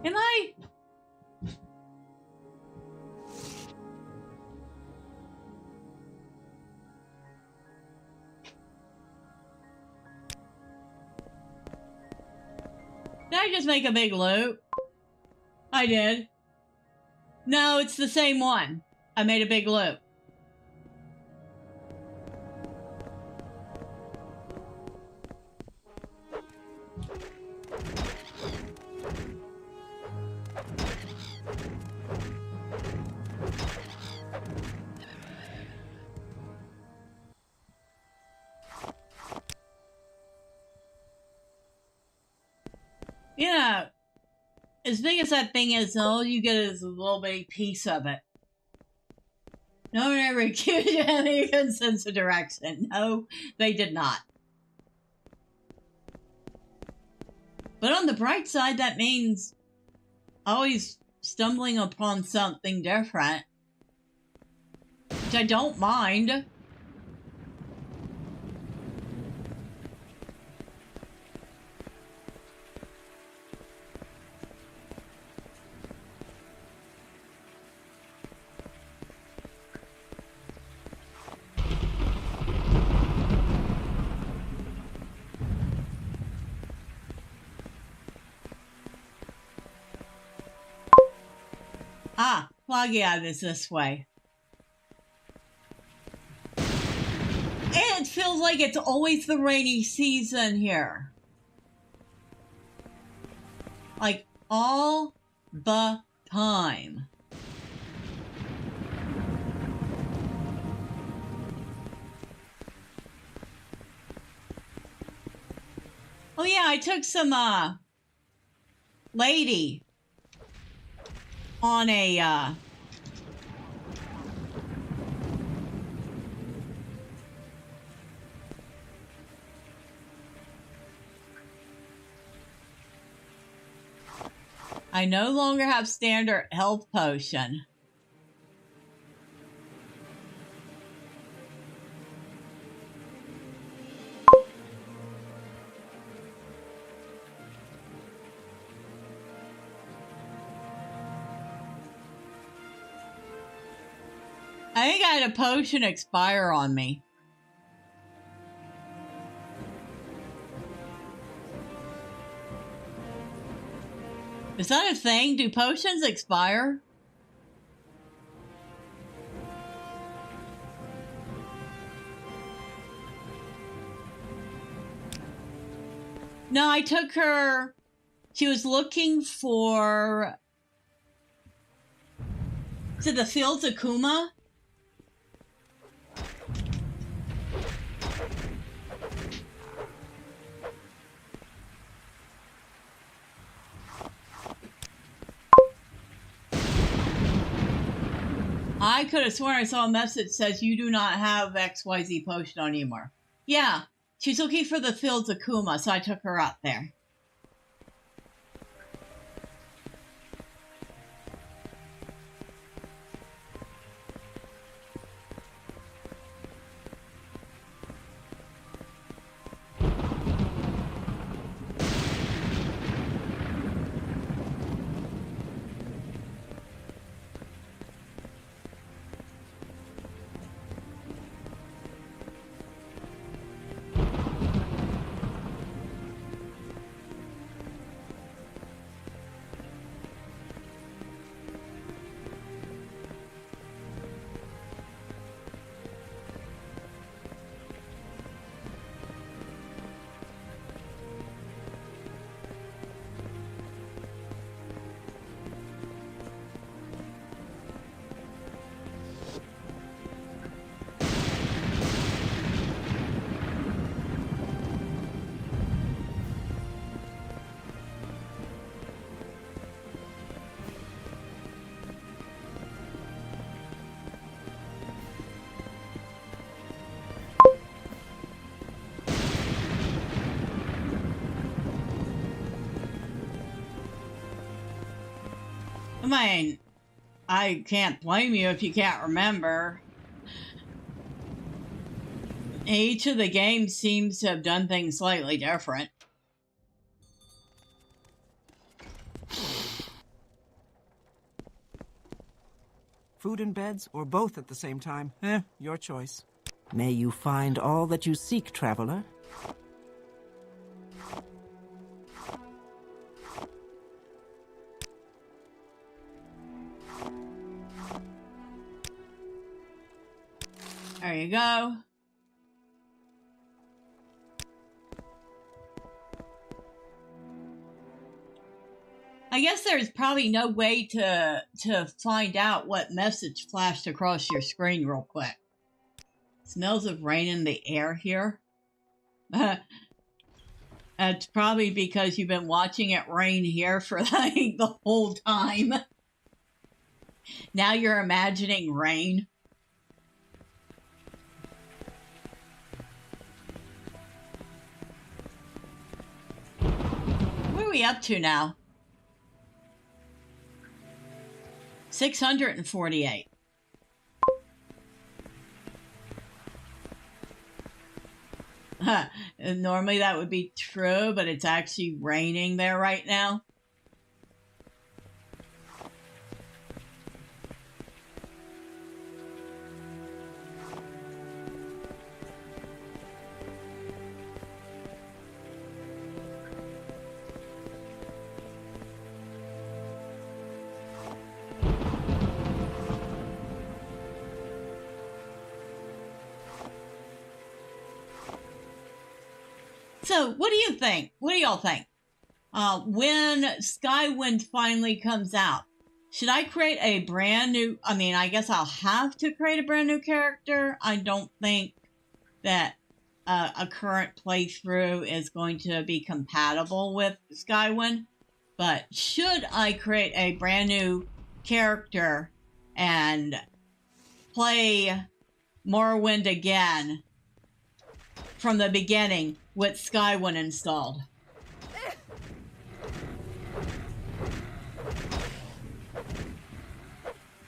Am I? Did I just make a big loop? I did. No, it's the same one. I made a big loop. Yeah. As big as that thing is, all you get is a little bitty piece of it. No one ever gives you any good sense of direction. No, they did not. But on the bright side, that means always stumbling upon something different. Which I don't mind. Ah, Plagiad is this way. And it feels like it's always the rainy season here. Like, all the time. Oh yeah, I took some, lady on a, I no longer have standard health potion. I think I had a potion expire on me. Is that a thing? Do potions expire? No, I took her. She was looking for. Is it the Fields of Kuma? I could have sworn I saw a message that says you do not have XYZ potion on anymore. Yeah, she's looking for the Fields of Kuma, so I took her up there. I mean, I can't blame you if you can't remember. Each of the games seems to have done things slightly different. Food and beds, or both at the same time? Your choice. May you find all that you seek, traveler. There you go. I guess there's probably no way to find out what message flashed across your screen real quick. Smells of rain in the air here. That's probably because you've been watching it rain here for like the whole time. Now you're imagining rain. What are we up to now? 648. Normally that would be true, but it's actually raining there right now. So, what do you think? What do y'all think? When Skywind finally comes out, should I create a brand new... I mean, I guess I'll have to create a brand new character. I don't think that a current playthrough is going to be compatible with Skywind. But should I create a brand new character and play Morrowind again from the beginning with Skywind installed?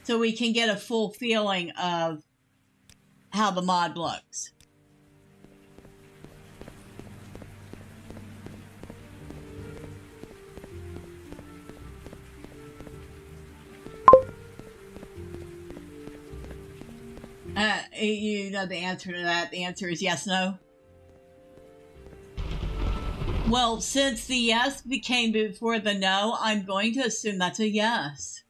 So we can get a full feeling of how the mod looks. You know the answer to that. The answer is yes, no. Well, since the yes came before the no, I'm going to assume that's a yes.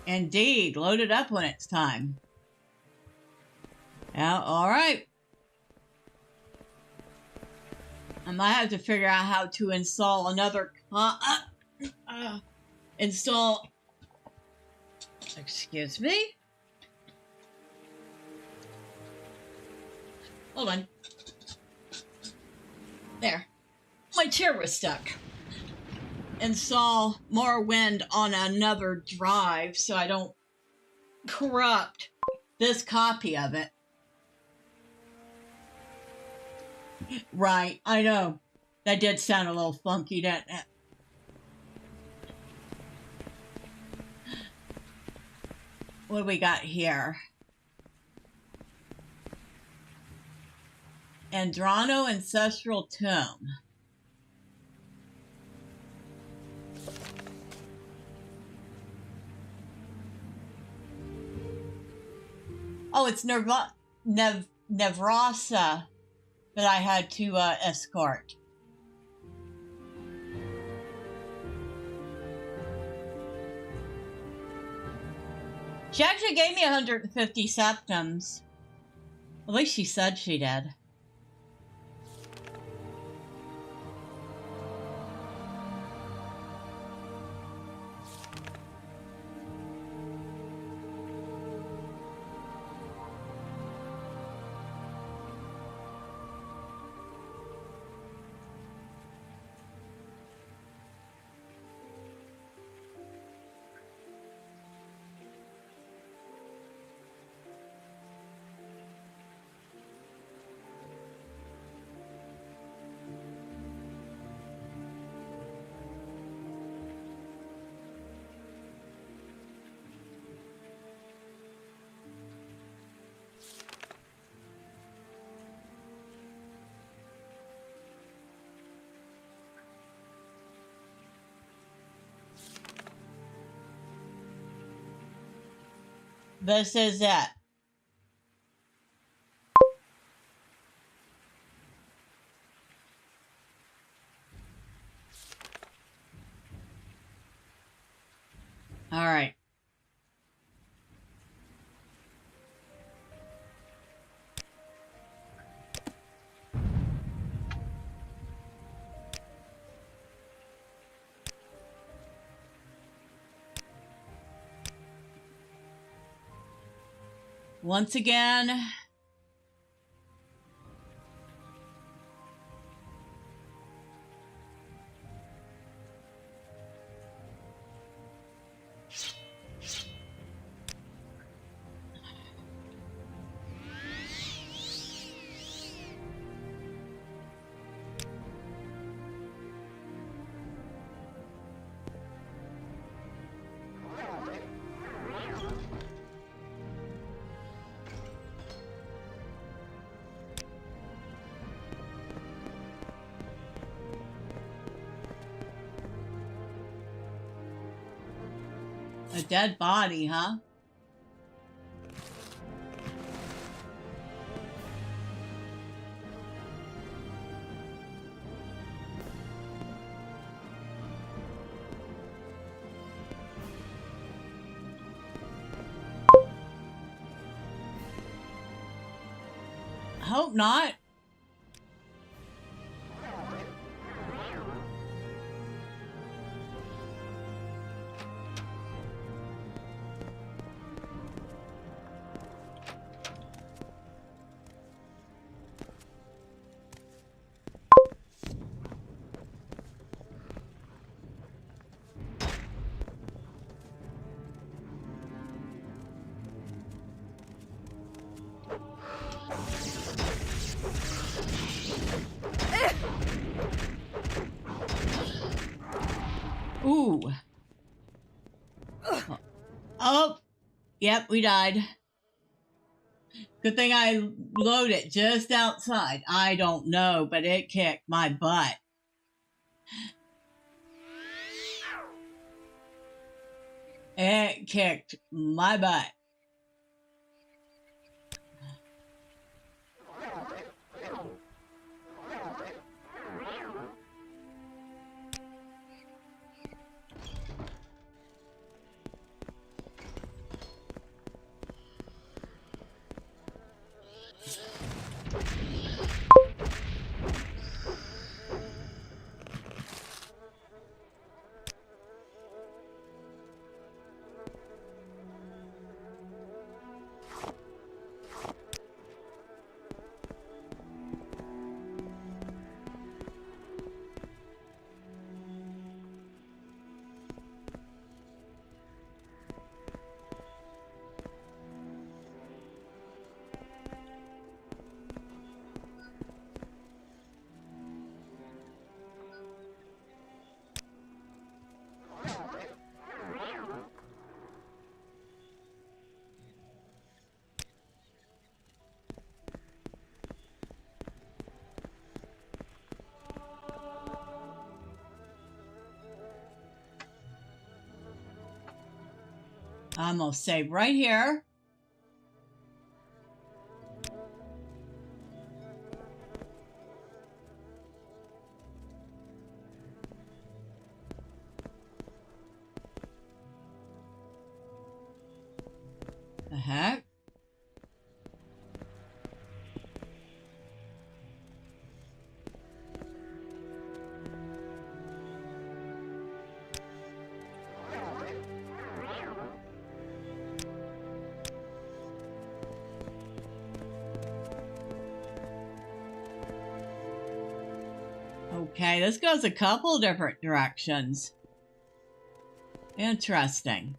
Indeed, load it up when it's time. Yeah, all right. I might have to figure out how to install another install. Excuse me. Hold on. There. My chair was stuck. Install Morrowind on another drive so I don't corrupt this copy of it. Right, I know. That did sound a little funky, didn't it? What do we got here? Andrano Ancestral Tomb. Oh, it's Nevrasa that I had to escort. She actually gave me 150 septims. At least she said she did. This is it. All right. Once again, a dead body, huh? Hope not. Ooh. Oh. Yep, we died. Good thing I loaded just outside. I don't know, but it kicked my butt. It kicked my butt. I'm going to save right here. The heck? Okay, this goes a couple different directions. Interesting.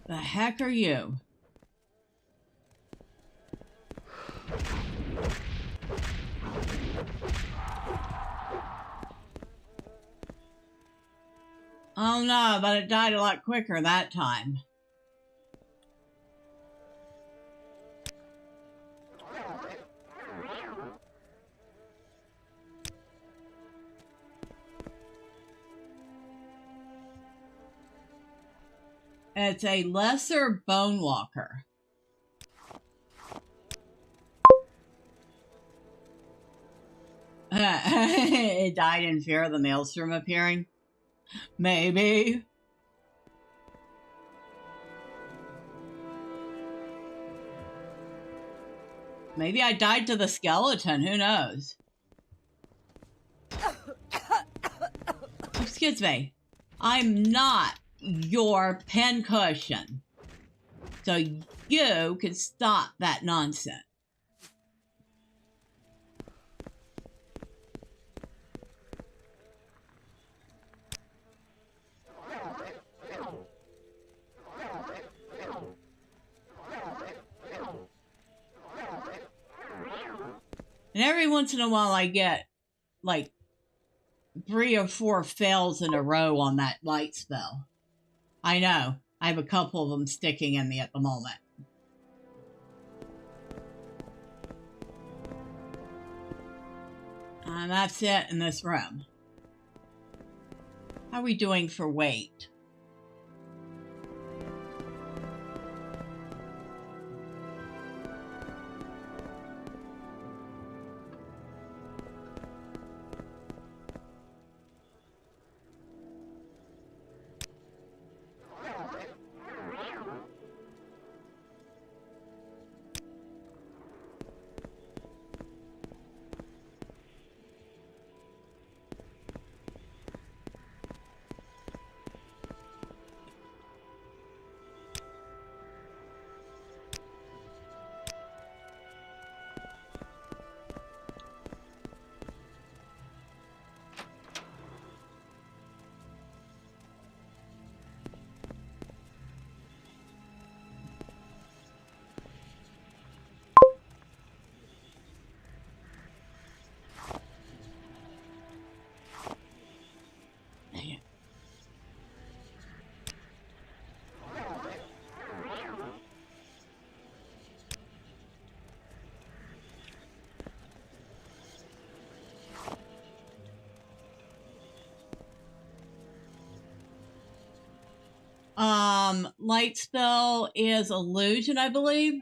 The heck are you? Oh no, but it died a lot quicker that time. It's a lesser bone walker. It died in fear of the maelstrom appearing. Maybe. Maybe I died to the skeleton. Who knows? Excuse me. I'm not your pincushion. So you can stop that nonsense. And every once in a while I get like 3 or 4 fails in a row on that light spell. I know. I have a couple of them sticking in me at the moment. And that's it in this room. How are we doing for weight? Light spell is illusion, I believe.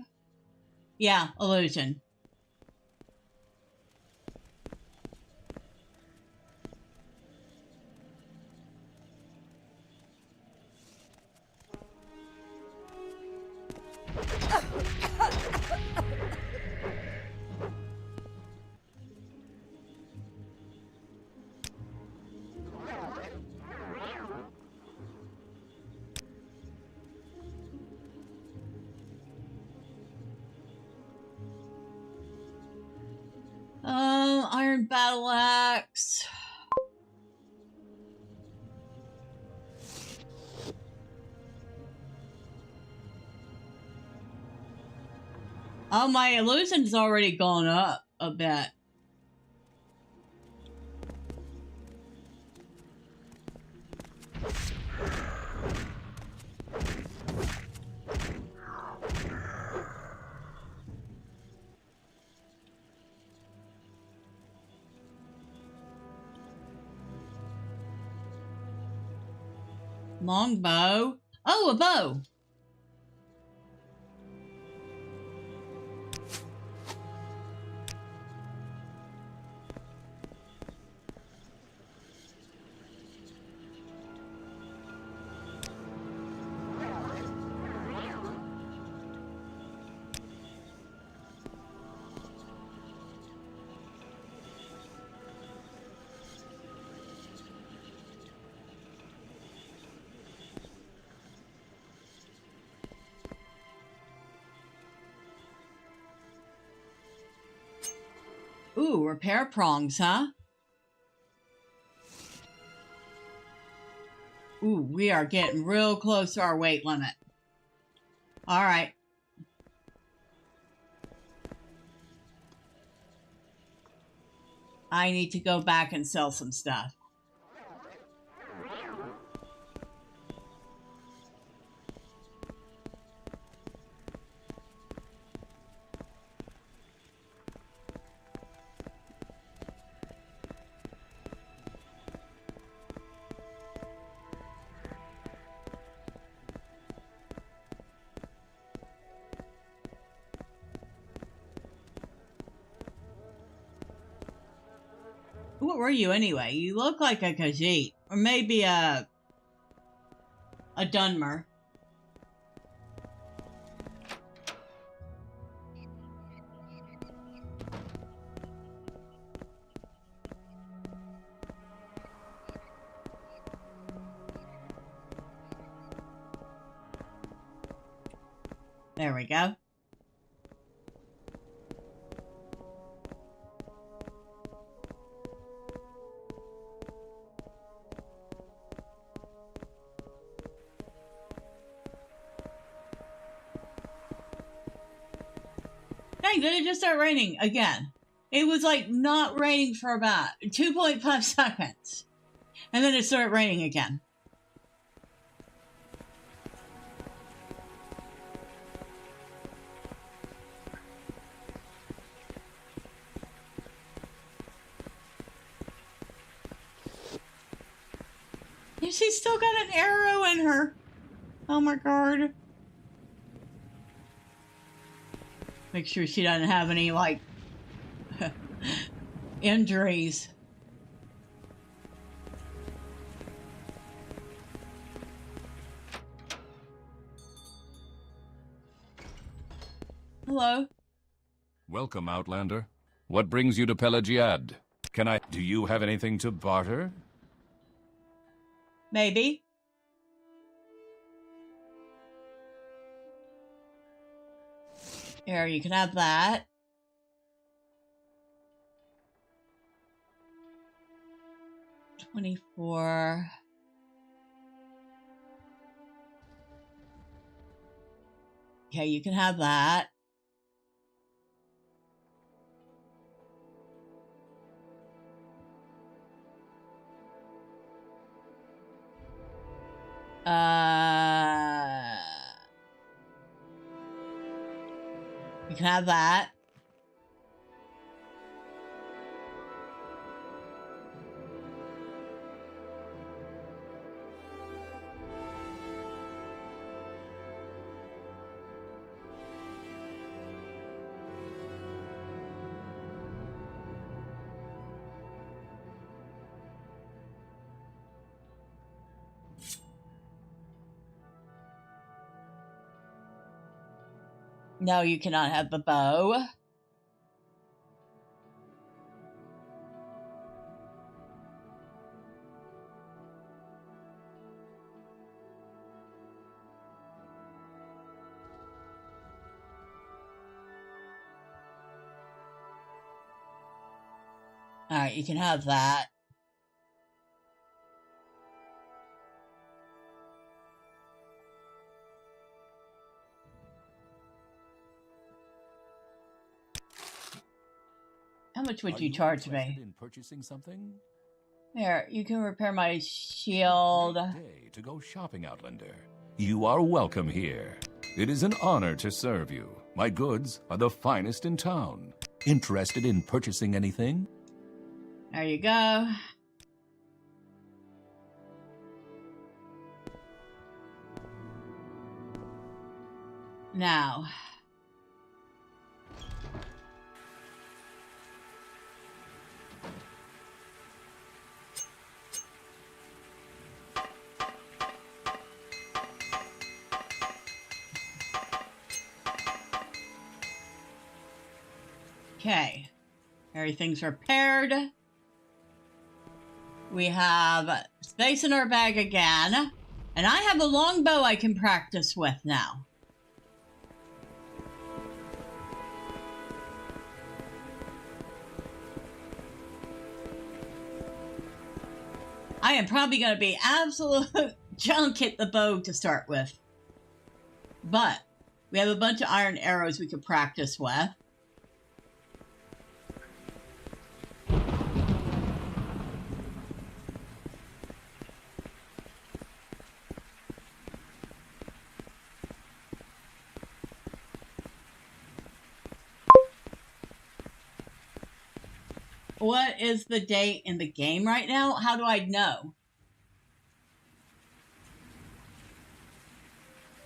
Yeah, illusion. Iron battle axe. Oh, my illusion's already gone up a bit. Long bow. Oh, a bow. Ooh, repair prongs, huh? Ooh, we are getting real close to our weight limit. All right. I need to go back and sell some stuff. What were you anyway? You look like a Khajiit. Or maybe a Dunmer. There we go. Dang, did it just start raining again? It was like not raining for about 2.5 seconds. And then it started raining again. She's still got an arrow in her. Oh my god. Make sure she doesn't have any, like, injuries. Hello. Welcome, Outlander. What brings you to Pelagiad? Do you have anything to barter? Maybe. Here, you can have that. $24. Okay, you can have that. You can have that. No, you cannot have the bow. All right, you can have that. How much would you charge me? In purchasing something? Here, you can repair my shield. Day to go shopping, Outlander. You are welcome here. It is an honor to serve you. My goods are the finest in town. Interested in purchasing anything? There you go. Now. Okay, everything's repaired. We have space in our bag again. And I have a longbow I can practice with now. I am probably going to be absolute junk at the bow to start with. But We have a bunch of iron arrows we could practice with. What is the date in the game right now? How do I know?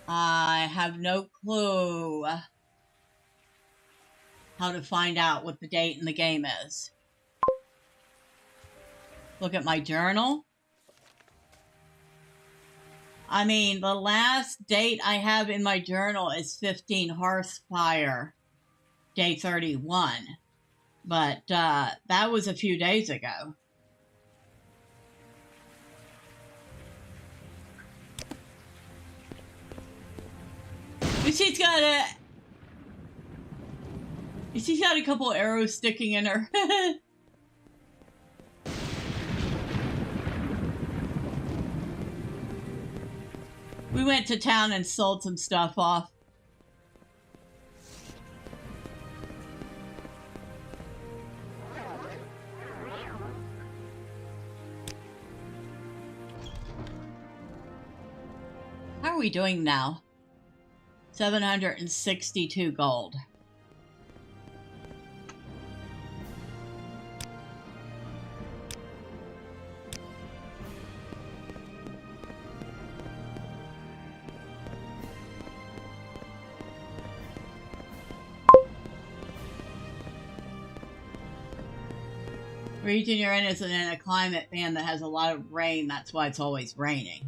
I have no clue how to find out what the date in the game is. Look at my journal. I mean, the last date I have in my journal is 15 Hearthfire, day 31. But that was a few days ago. She's got a couple arrows sticking in her. We went to town and sold some stuff off. How are we doing now? 762 gold. Region you're in is in a climate band that has a lot of rain. That's why it's always raining.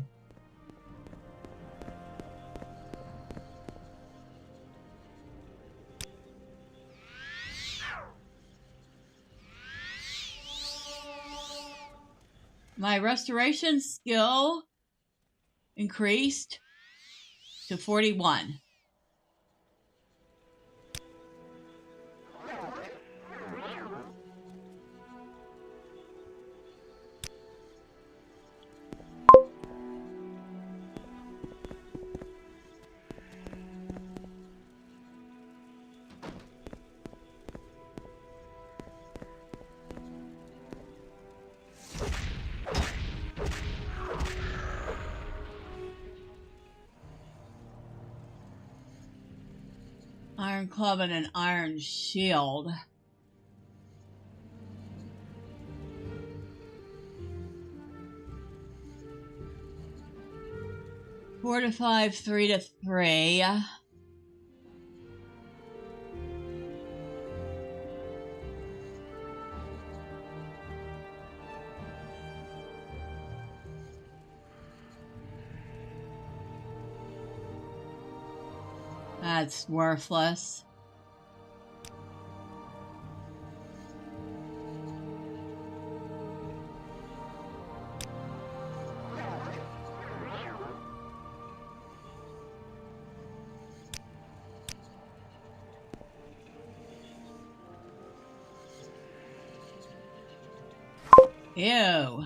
My restoration skill increased to 41. Iron club and an iron shield. Four to 5, 3 to 3. That's worthless. Ew.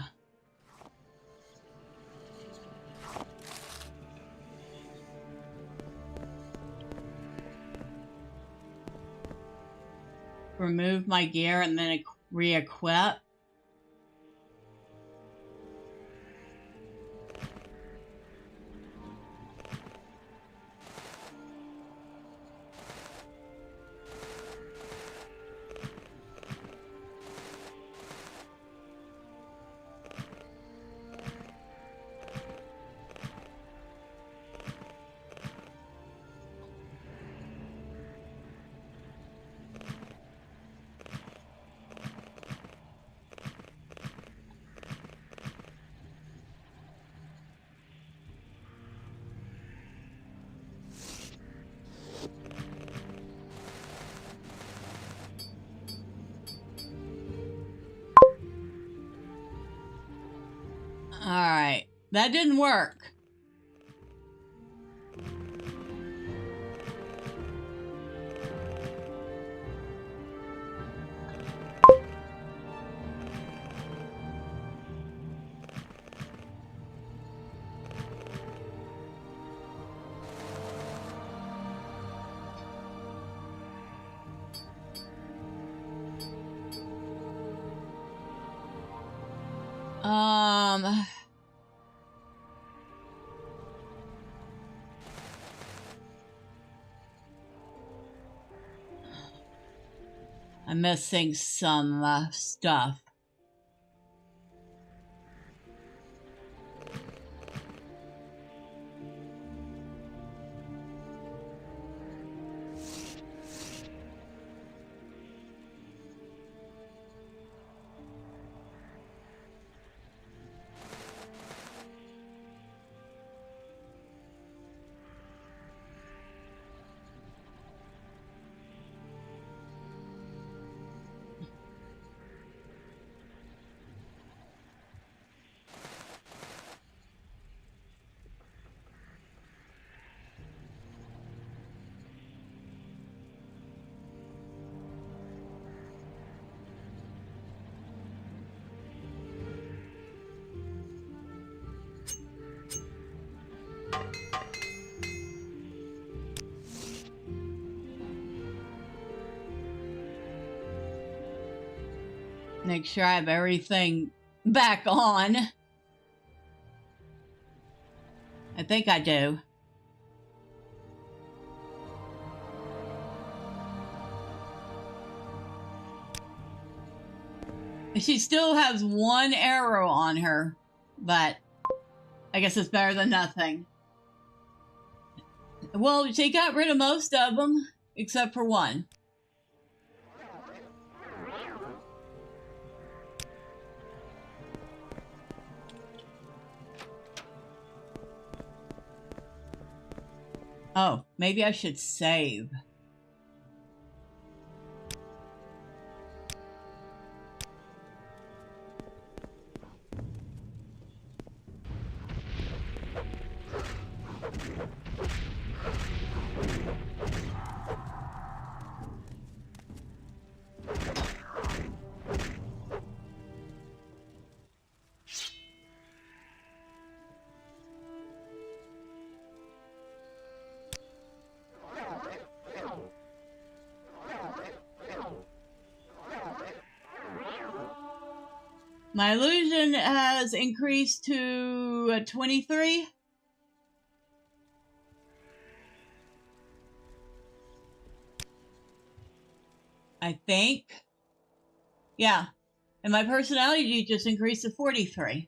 Remove my gear and then re-equip. Alright, that didn't work. I'm missing some stuff. Make sure I have everything back on. I think I do. She still has one arrow on her, but I guess it's better than nothing. Well, she got rid of most of them, except for one. Oh, maybe I should save. My illusion has increased to 23. I think. Yeah. And my personality just increased to 43.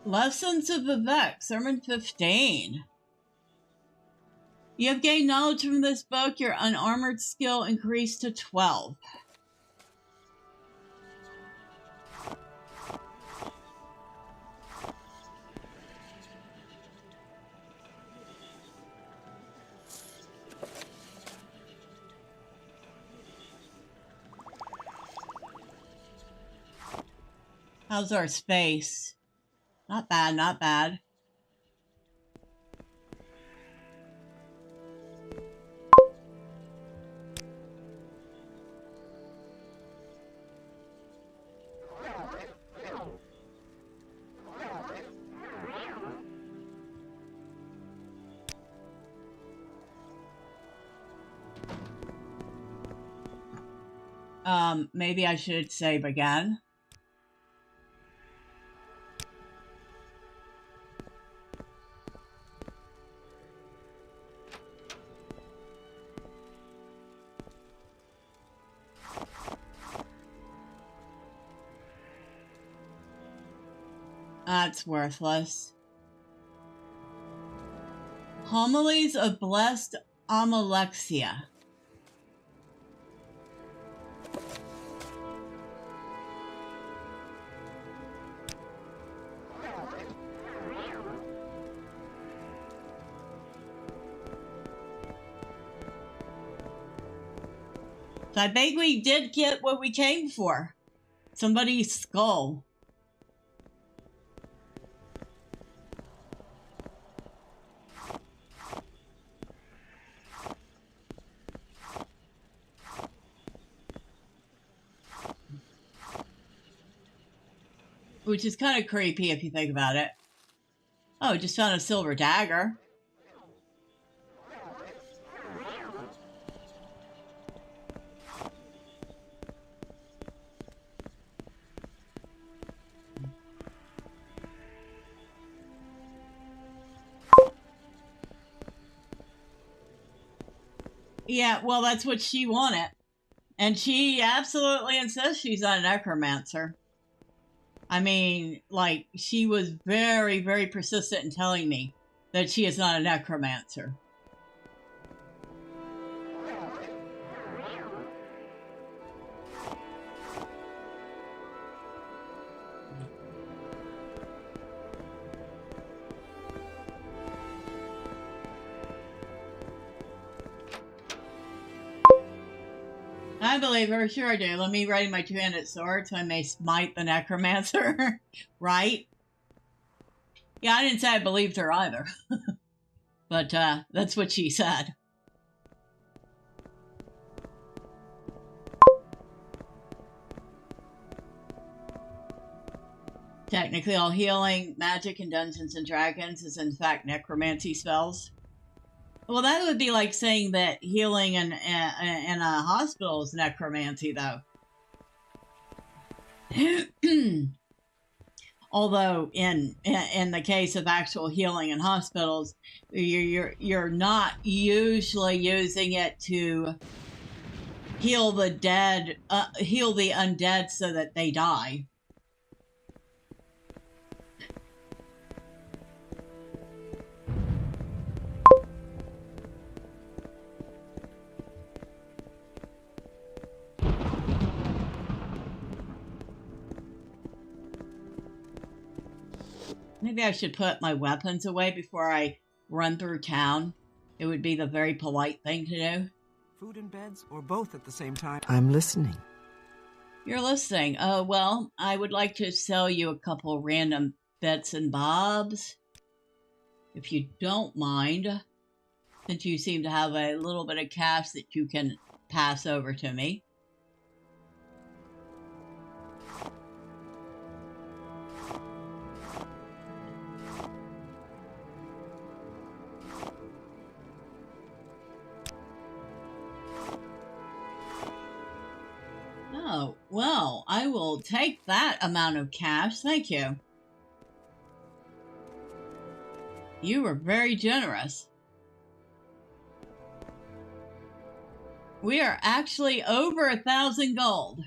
Lessons of Vivek, Sermon 15. You have gained knowledge from this book. Your unarmored skill increased to 12. How's our space? Not bad, not bad. Maybe I should save again. That's worthless. Homilies of Blessed Amalexia. I think we did get what we came for. Somebody's skull. Which is kind of creepy if you think about it. Oh, just found a silver dagger. Yeah, well, that's what she wanted. And she absolutely insists she's not a necromancer. I mean, like, she was very, very persistent in telling me that she is not a necromancer. I believe her, sure I do. Let me ready my two-handed sword so I may smite the necromancer. Right? Yeah, I didn't say I believed her either. But that's what she said. Technically, all healing magic in Dungeons and Dragons is in fact necromancy spells. Well, that would be like saying that healing in a hospital is necromancy, though. Although in the case of actual healing in hospitals, you're not usually using it to heal the dead, heal the undead so that they die. Maybe I should put my weapons away before I run through town. It would be the very polite thing to do. Food and beds, or both at the same time? I'm listening. You're listening. Well, I would like to sell you a couple random bits and bobs. If you don't mind, since you seem to have a little bit of cash that you can pass over to me. Oh, well, I will take that amount of cash. Thank you. You were very generous. We are actually over 1,000 gold.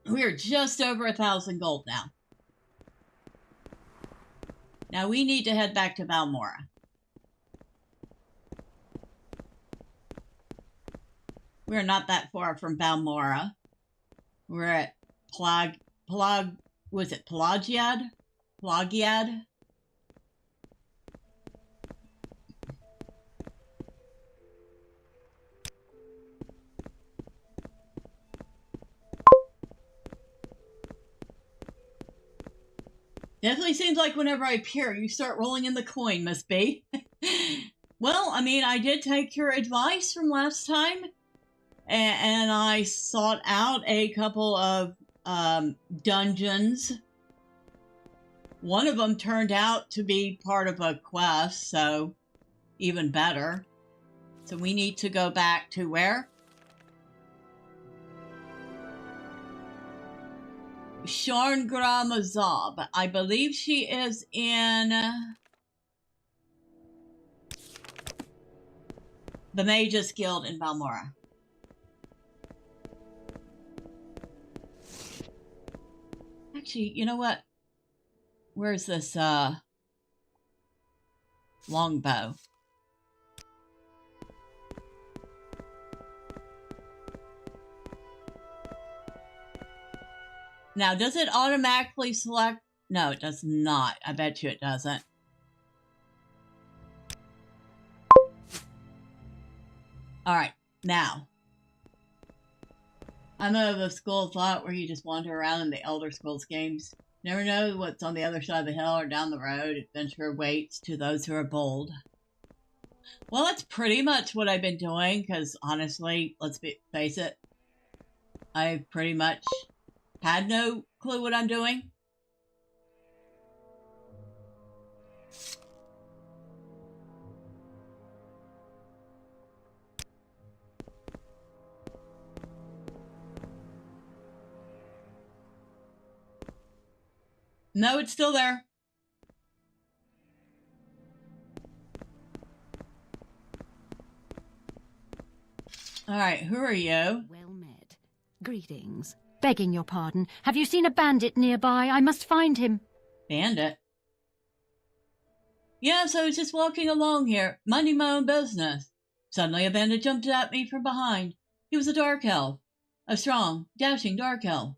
We are just over 1,000 gold now. Now we need to head back to Balmora. We're not that far from Balmora. We're at was it Pelagiad? Pelagiad? Definitely seems like whenever I appear, you start rolling in the coin, Miss B. Well, I mean, I did take your advice from last time. And I sought out a couple of dungeons. One of them turned out to be part of a quest, so even better. So we need to go back to where? Sharngra Mazab. I believe she is in the Mages Guild in Balmora. Actually, you know what? Where's this longbow? Now, does it automatically select? No, it does not. I bet you it doesn't. All right, now. I'm of the school of thought where you just wander around in the Elder Scrolls games. Never know what's on the other side of the hill or down the road. Adventure waits to those who are bold. Well, that's pretty much what I've been doing, because honestly, face it, I pretty much had no clue what I'm doing. No, it's still there. All right, who are you? Well met. Greetings. Begging your pardon, have you seen a bandit nearby? I must find him. Bandit? Yes, I was just walking along here, minding my own business. Suddenly a bandit jumped at me from behind. He was a dark elf. A strong, dashing dark elf.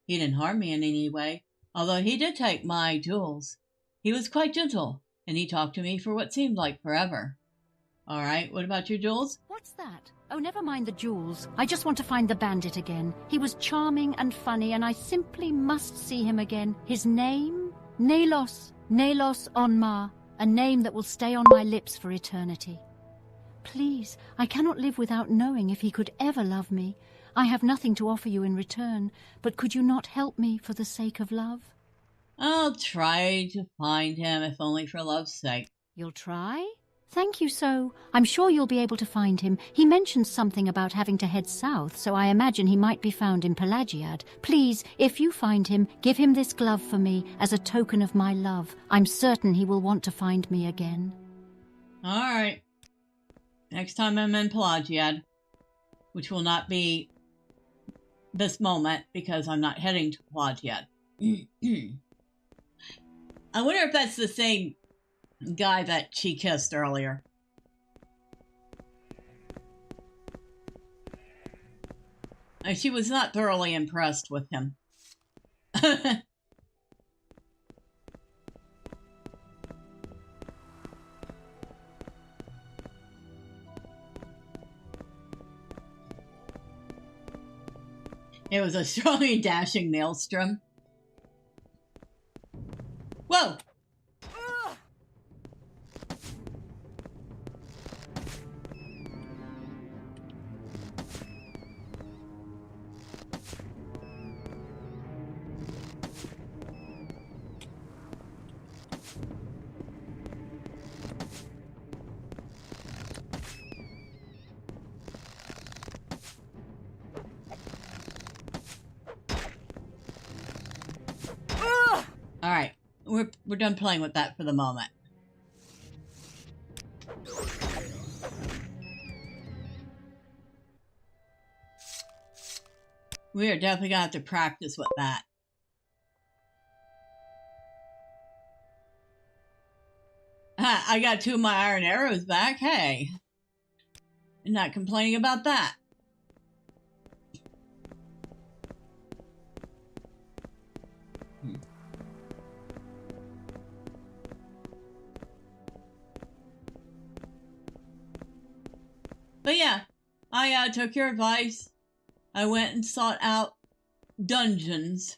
He didn't harm me in any way, although he did take my jewels. He was quite gentle, and he talked to me for what seemed like forever. All right, what about your jewels? What's that? Oh, never mind the jewels. I just want to find the bandit again. He was charming and funny, and I simply must see him again. His name? Nalos. Nalos Onmar. A name that will stay on my lips for eternity. Please, I cannot live without knowing if he could ever love me. I have nothing to offer you in return, but could you not help me for the sake of love? I'll try to find him, if only for love's sake. You'll try? Thank you so. I'm sure you'll be able to find him. He mentioned something about having to head south, so I imagine he might be found in Pelagiad. Please, if you find him, give him this glove for me as a token of my love. I'm certain he will want to find me again. All right. Next time I'm in Pelagiad, which will not be this moment because I'm not heading to Pelagiad. I wonder if that's the same guy that she kissed earlier. And she was not thoroughly impressed with him. It was a strong and dashing maelstrom. Whoa! All right, we're done playing with that for the moment. We are definitely gonna have to practice with that. I got 2 of my iron arrows back. Hey, I'm not complaining about that. But yeah, I took your advice. I went and sought out dungeons.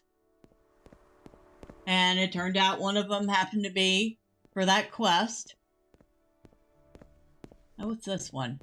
And it turned out one of them happened to be for that quest. Oh, what's this one?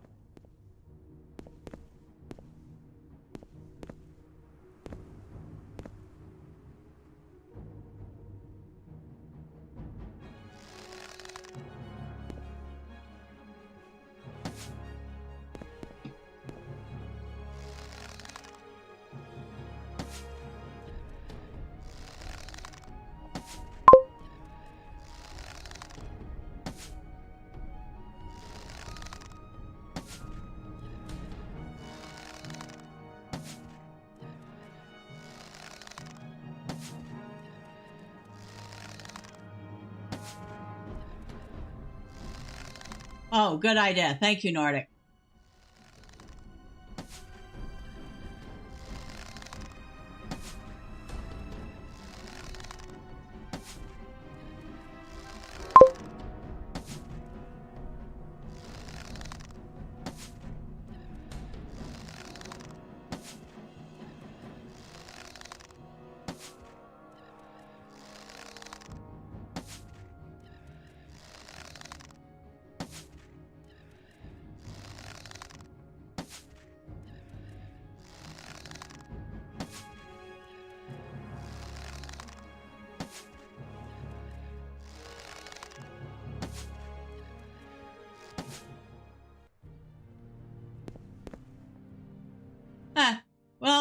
Oh, good idea. Thank you, Nordic.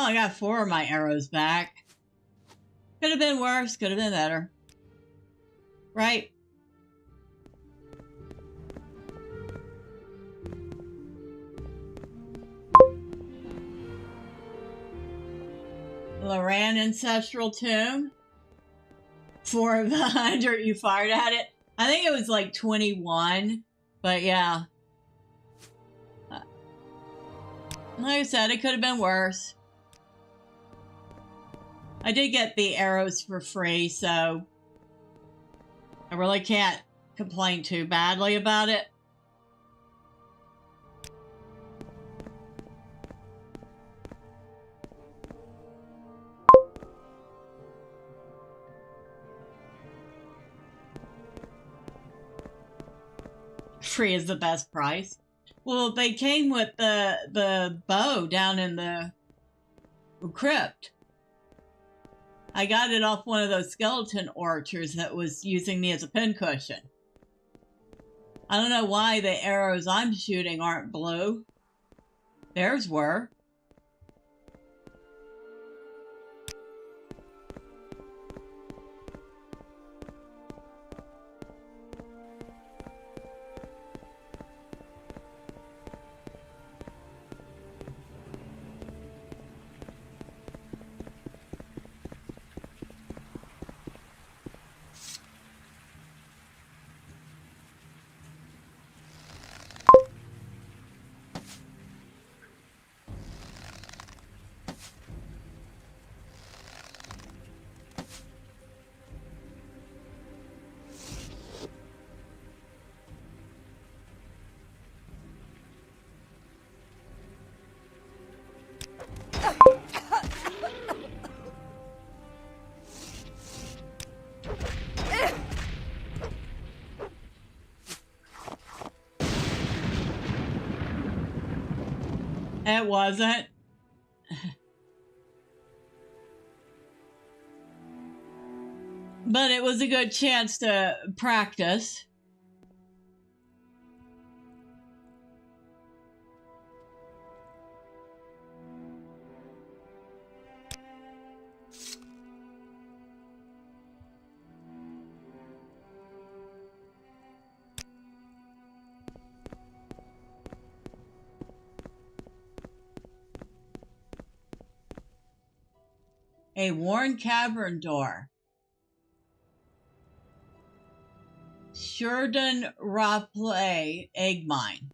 I got 4 of my arrows back. Could have been worse, could have been better. Right? Loran Ancestral Tomb. 4 of the 100 you fired at it. I think it was like 21. But yeah. Like I said, it could have been worse. I did get the arrows for free, so I really can't complain too badly about it. Free is the best price. Well, they came with the bow down in the crypt. I got it off one of those skeleton archers that was using me as a pincushion. I don't know why the arrows I'm shooting aren't blue. Theirs were. It wasn't. But it was a good chance to practice. A worn cavern door. Shurden Raplay egg mine.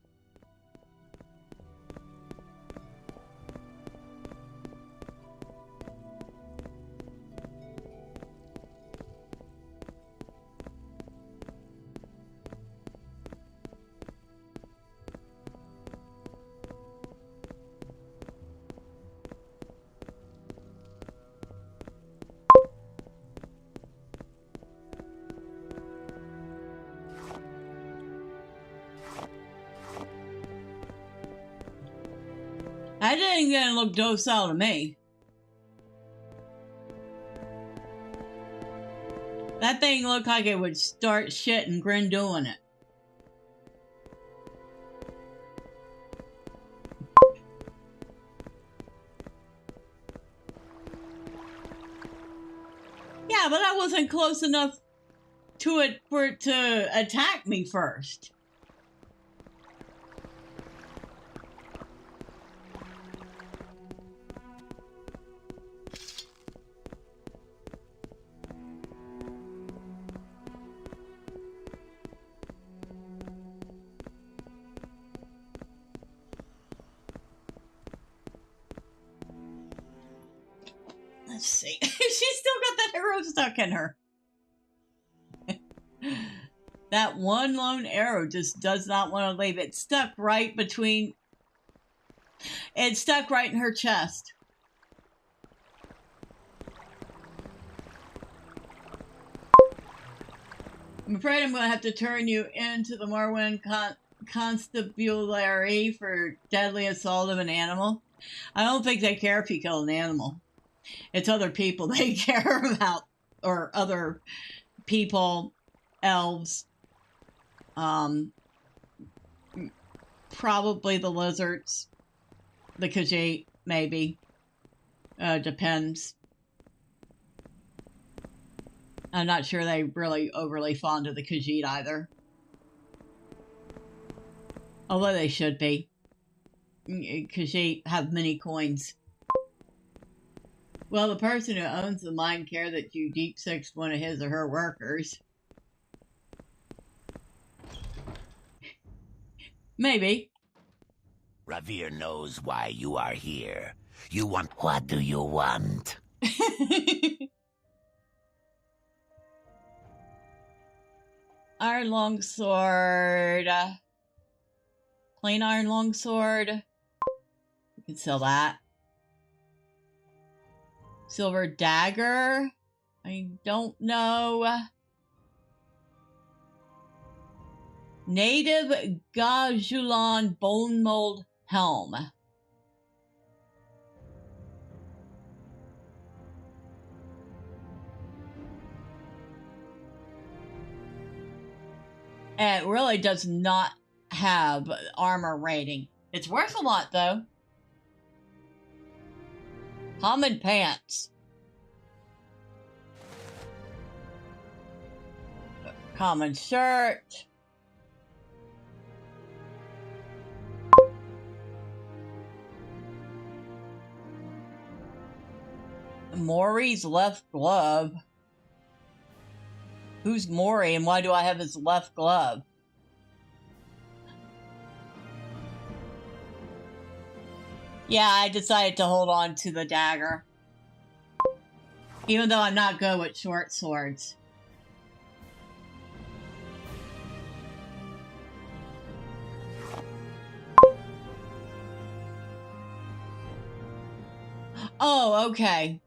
That didn't even look docile to me. That thing looked like it would start shit and grin doing it. Yeah, but I wasn't close enough to it for it to attack me first. Let's see. She's still got that arrow stuck in her. That one lone arrow just does not want to leave. It's stuck right between... It's stuck right in her chest. I'm afraid I'm going to have to turn you into the Morrowind Constabulary for deadly assault of an animal. I don't think they care if you kill an animal. It's other people they care about, or other people, elves, probably the lizards, the Khajiit, maybe. Depends. I'm not sure they really overly fond of the Khajiit either. Although they should be. Khajiit have many coins. Well, the person who owns the mine care that you deep sixed one of his or her workers. Maybe. Ravir knows why you are here. You want... What do you want? Iron longsword. Plain iron longsword. We can sell that. Silver dagger. I don't know. Native Gajulan bone mold helm. It really does not have armor rating. It's worth a lot, though. Common pants. Common shirt. Maury's left glove. Who's Maury and why do I have his left glove? Yeah, I decided to hold on to the dagger. Even though I'm not good with short swords. Oh, okay.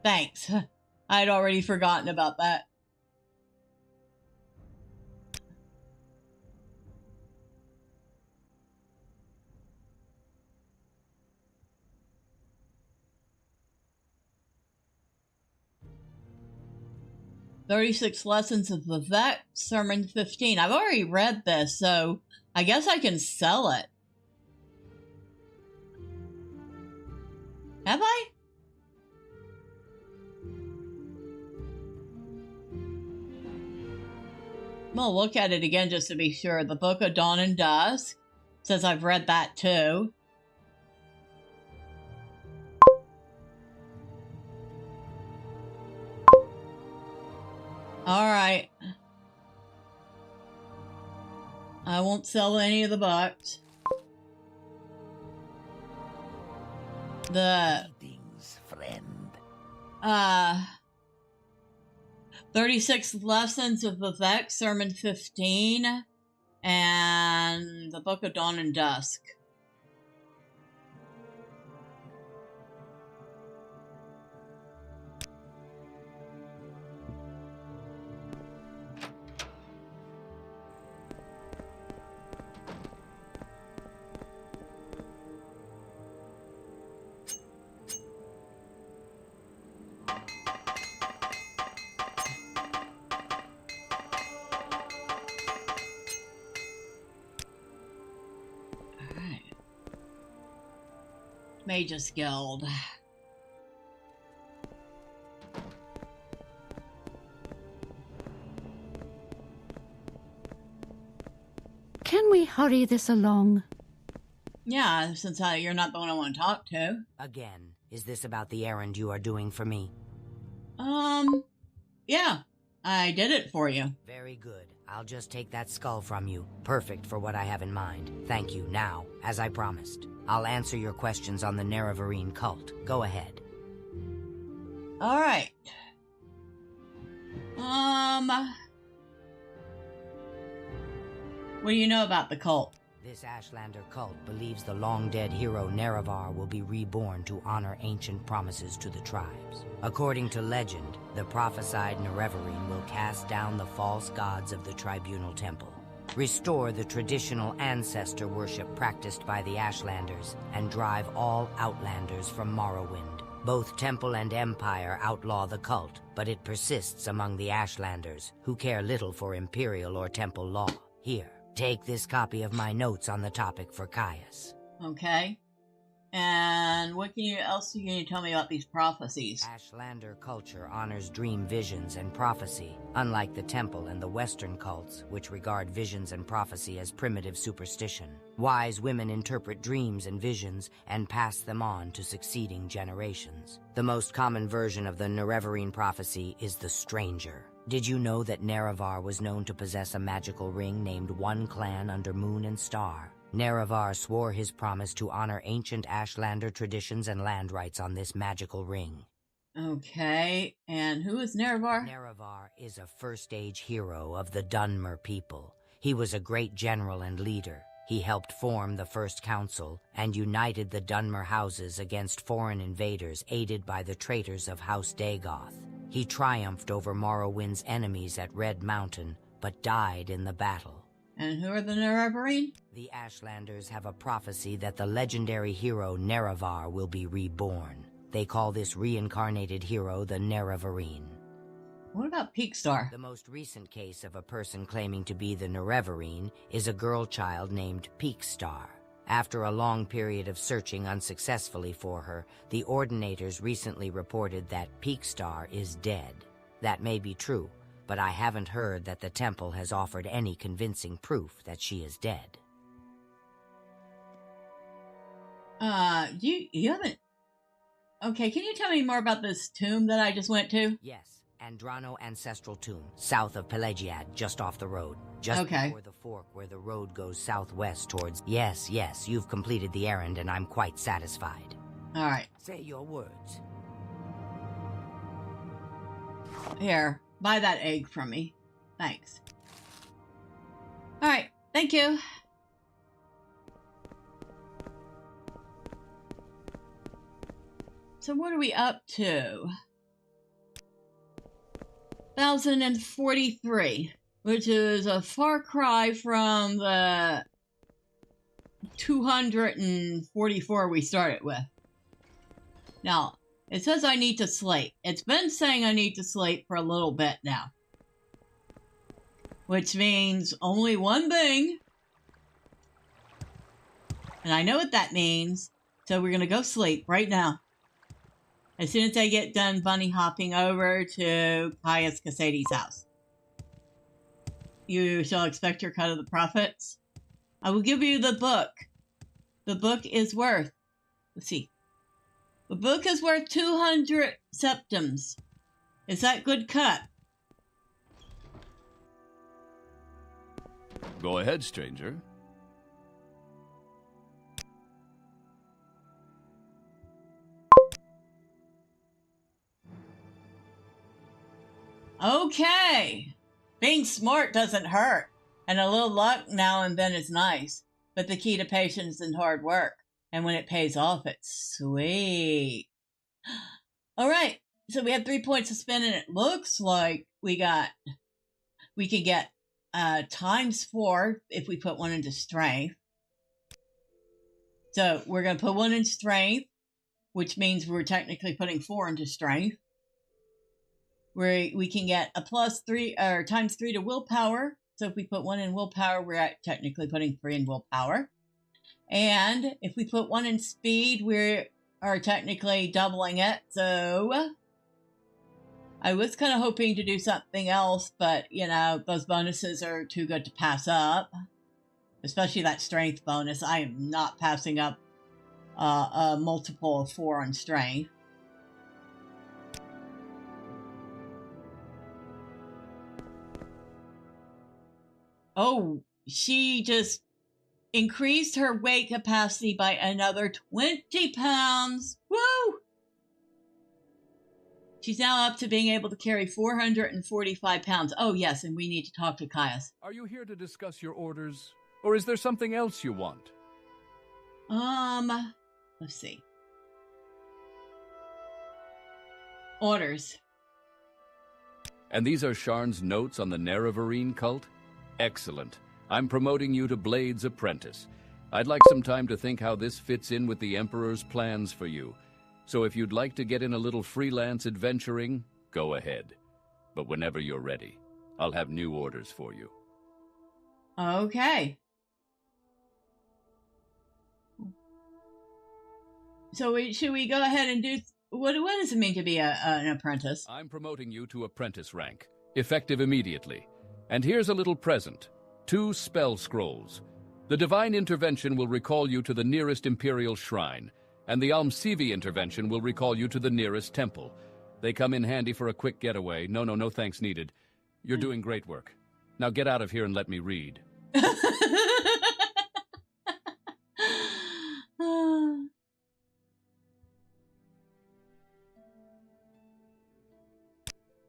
Thanks. I'd already forgotten about that. "36 Lessons of Vivek, Sermon 15. I've already read this, so I guess I can sell it. Have I? I'm gonna look at it again just to be sure. The Book of Dawn and Dusk says I've read that too. Alright. I won't sell any of the books. Greetings, friend. 36 Lessons of Vivek, Sermon 15, and the Book of Dawn and Dusk. Mage's Guild. Can we hurry this along? Yeah, since you're not the one I want to talk to. Again, is this about the errand you are doing for me? Yeah, I did it for you. Very good. I'll just take that skull from you. Perfect for what I have in mind. Thank you. Now, as I promised, I'll answer your questions on the Nerevarine cult. Go ahead. All right. What do you know about the cult? This Ashlander cult believes the long-dead hero Nerevar will be reborn to honor ancient promises to the tribes. According to legend, the prophesied Nerevarine will cast down the false gods of the Tribunal Temple, restore the traditional ancestor worship practiced by the Ashlanders, and drive all Outlanders from Morrowind. Both Temple and Empire outlaw the cult, but it persists among the Ashlanders, who care little for Imperial or Temple law. Here, take this copy of my notes on the topic for Caius. Okay. And what else can you tell me about these prophecies? Ashlander culture honors dream visions and prophecy, unlike the temple and the Western cults, which regard visions and prophecy as primitive superstition. Wise women interpret dreams and visions and pass them on to succeeding generations. The most common version of the Nerevarine prophecy is the Stranger. Did you know that Nerevar was known to possess a magical ring named One Clan under Moon and Star? Nerevar swore his promise to honor ancient Ashlander traditions and land rights on this magical ring. Okay, and who is Nerevar? Nerevar is a first-age hero of the Dunmer people. He was a great general and leader. He helped form the First Council and united the Dunmer houses against foreign invaders aided by the traitors of House Dagoth. He triumphed over Morrowind's enemies at Red Mountain, but died in the battle. And who are the Nerevarine? The Ashlanders have a prophecy that the legendary hero Nerevar will be reborn. They call this reincarnated hero the Nerevarine. What about Peakstar? The most recent case of a person claiming to be the Nerevarine is a girl child named Peakstar. After a long period of searching unsuccessfully for her, the Ordinators recently reported that Peakstar is dead. That may be true, but I haven't heard that the temple has offered any convincing proof that she is dead. You haven't... Okay, can you tell me more about this tomb that I just went to? Yes, Andrano Ancestral Tomb, south of Pelagiad, just off the road. Just before the fork where the road goes southwest towards... Yes, you've completed the errand and I'm quite satisfied. All right. Say your words. Here, buy that egg from me. Thanks. All right, thank you. So what are we up to? 1,043, which is a far cry from the 244 we started with. Now, it says I need to sleep. It's been saying I need to sleep for a little bit now. Which means only one thing. And I know what that means. So we're going to go sleep right now. As soon as I get done bunny hopping over to Caius Cassadi's house. You shall expect your cut of the profits. I will give you the book. The book is worth... Let's see. The book is worth 200 septims. Is that good cut? Go ahead, stranger. Okay. Being smart doesn't hurt. And a little luck now and then is nice. But the key to patience and hard work. And when it pays off, it's sweet. All right. So we have 3 points to spend, and it looks like we can get ×4 if we put one into strength. So we're going to put one in strength, which means we're technically putting 4 into strength. We can get a +3 or ×3 to willpower. So if we put 1 in willpower, we're technically putting 3 in willpower. And if we put 1 in speed, we are technically doubling it. So I was kind of hoping to do something else, but, you know, those bonuses are too good to pass up. Especially that strength bonus. I am not passing up a multiple of 4 on strength. Oh, she just increased her weight capacity by another 20 pounds. Woo! She's now up to being able to carry 445 pounds. Oh, yes, and we need to talk to Caius. Are you here to discuss your orders, or is there something else you want? Let's see. Orders. And these are Sharn's notes on the Nerevarine cult? Excellent. I'm promoting you to Blade's apprentice. I'd like some time to think how this fits in with the Emperor's plans for you. So if you'd like to get in a little freelance adventuring, go ahead. But whenever you're ready, I'll have new orders for you. Okay. should we go ahead and do... What does it mean to be an apprentice? I'm promoting you to apprentice rank, effective immediately. And here's a little present. 2 spell scrolls. The divine intervention will recall you to the nearest imperial shrine, and the Almsivi intervention will recall you to the nearest temple. They come in handy for a quick getaway. No thanks needed. You're doing great work. Now get out of here and let me read.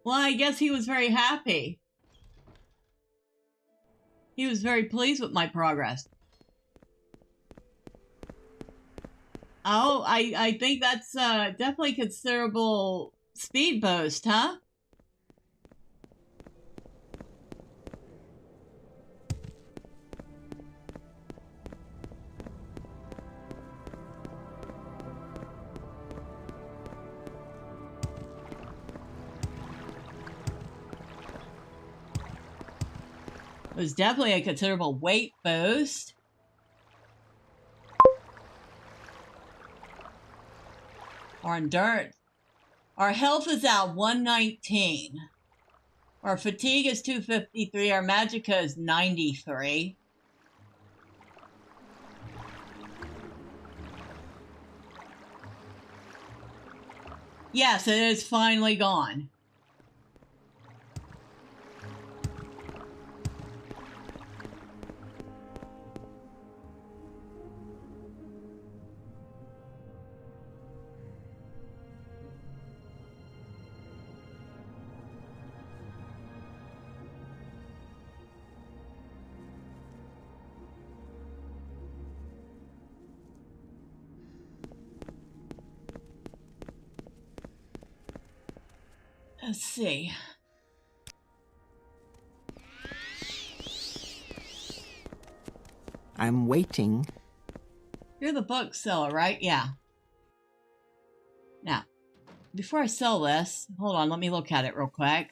Well, I guess he was very happy. He was very pleased with my progress. Oh, I think that's definitely considerable speed boost, huh? It was definitely a considerable weight boost. Our endurance. Our health is at 119. Our fatigue is 253. Our magicka is 93. Yes, it is finally gone. Let's see. I'm waiting. You're the bookseller, right? Yeah. Now, before I sell this, hold on, let me look at it real quick.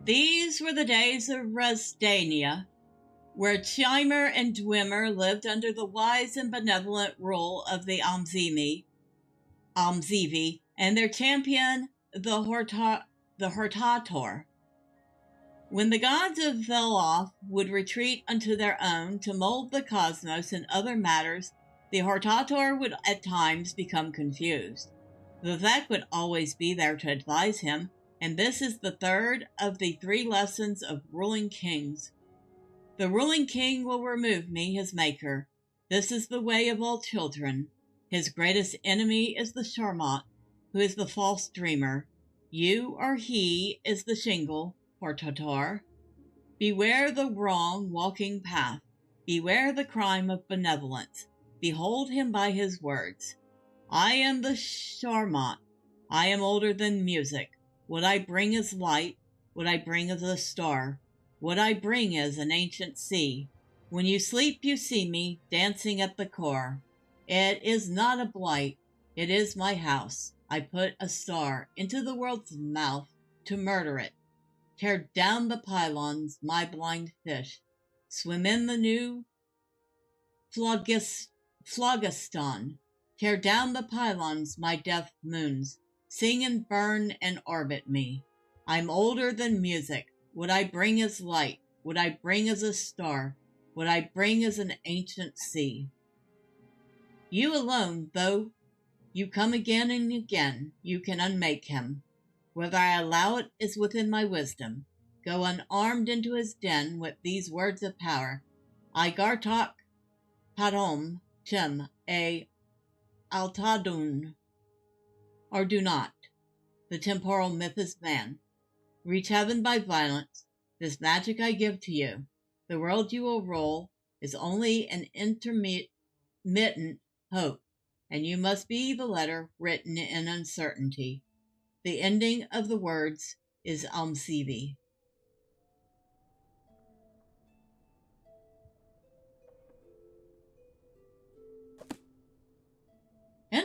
These were the days of Resdania, where Chimer and Dwemer lived under the wise and benevolent rule of the Almsivi, and their champion, the Hortator. When the gods of Veloth would retreat unto their own to mold the cosmos and other matters, the Hortator would at times become confused. Vivek would always be there to advise him, and this is the third of the 3 lessons of ruling kings. The ruling king will remove me, his maker. This is the way of all children. His greatest enemy is the Sharmot, who is the false dreamer. You or he is the shingle, Hortator. Beware the wrong walking path. Beware the crime of benevolence. Behold him by his words. I am the Sharmot. I am older than music. What I bring is light. What I bring is a star. What I bring is an ancient sea. When you sleep, you see me dancing at the core. It is not a blight. It is my house. I put a star into the world's mouth to murder it. Tear down the pylons, my blind fish. Swim in the new phlogiston. Tear down the pylons, my deaf moons. Sing and burn and orbit me. I'm older than music. What I bring is light. What I bring is a star. What I bring is an ancient sea. You alone, though you come again and again, you can unmake him. Whether I allow it is within my wisdom. Go unarmed into his den with these words of power. I Gartok Padom Chem A Altadun. Or do not. The temporal myth is man. Reach heaven by violence. This magic I give to you. The world you will rule is only an intermittent hope, and you must be the letter written in uncertainty. The ending of the words is Almsivi.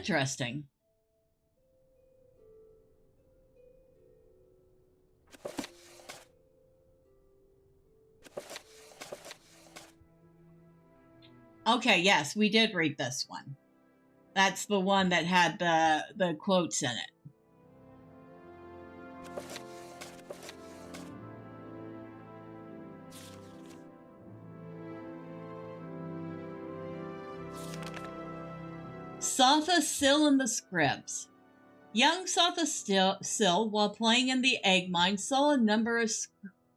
interesting. Okay, yes, we did read this one. That's the one that had the quotes in it. Sotha Sil and the Scribs. Young Sotha Sil, while playing in the egg mine, saw a number of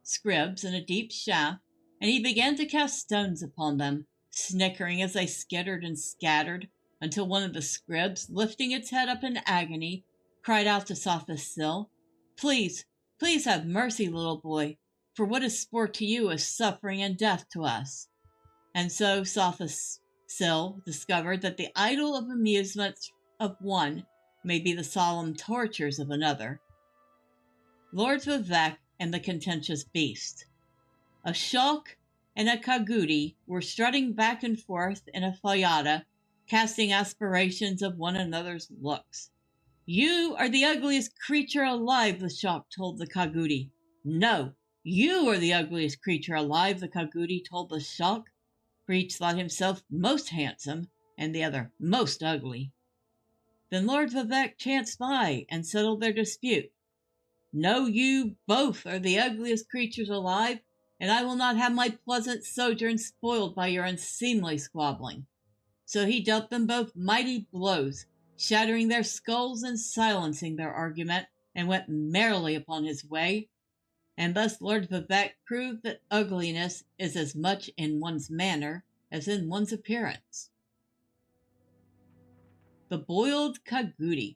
scribs in a deep shaft, and he began to cast stones upon them, snickering as they skittered and scattered, until one of the scribs, lifting its head up in agony, cried out to Sotha Sil, Please, please have mercy, little boy, for what is sport to you is suffering and death to us. And so Sotha Sil discovered that the idle of amusements of one may be the solemn tortures of another. Lord Vivek and the contentious beast. A Shulk and a Kagudi were strutting back and forth in a fayada, casting aspirations of one another's looks. You are the ugliest creature alive, the Shulk told the Kagudi. No, you are the ugliest creature alive, the Kagudi told the Shulk, for each thought himself most handsome and the other most ugly. Then Lord Vivek chanced by and settled their dispute. No, you both are the ugliest creatures alive, and I will not have my pleasant sojourn spoiled by your unseemly squabbling. So he dealt them both mighty blows, shattering their skulls and silencing their argument, and went merrily upon his way. And thus Lord Vivek proved that ugliness is as much in one's manner as in one's appearance. The Boiled Kagudi.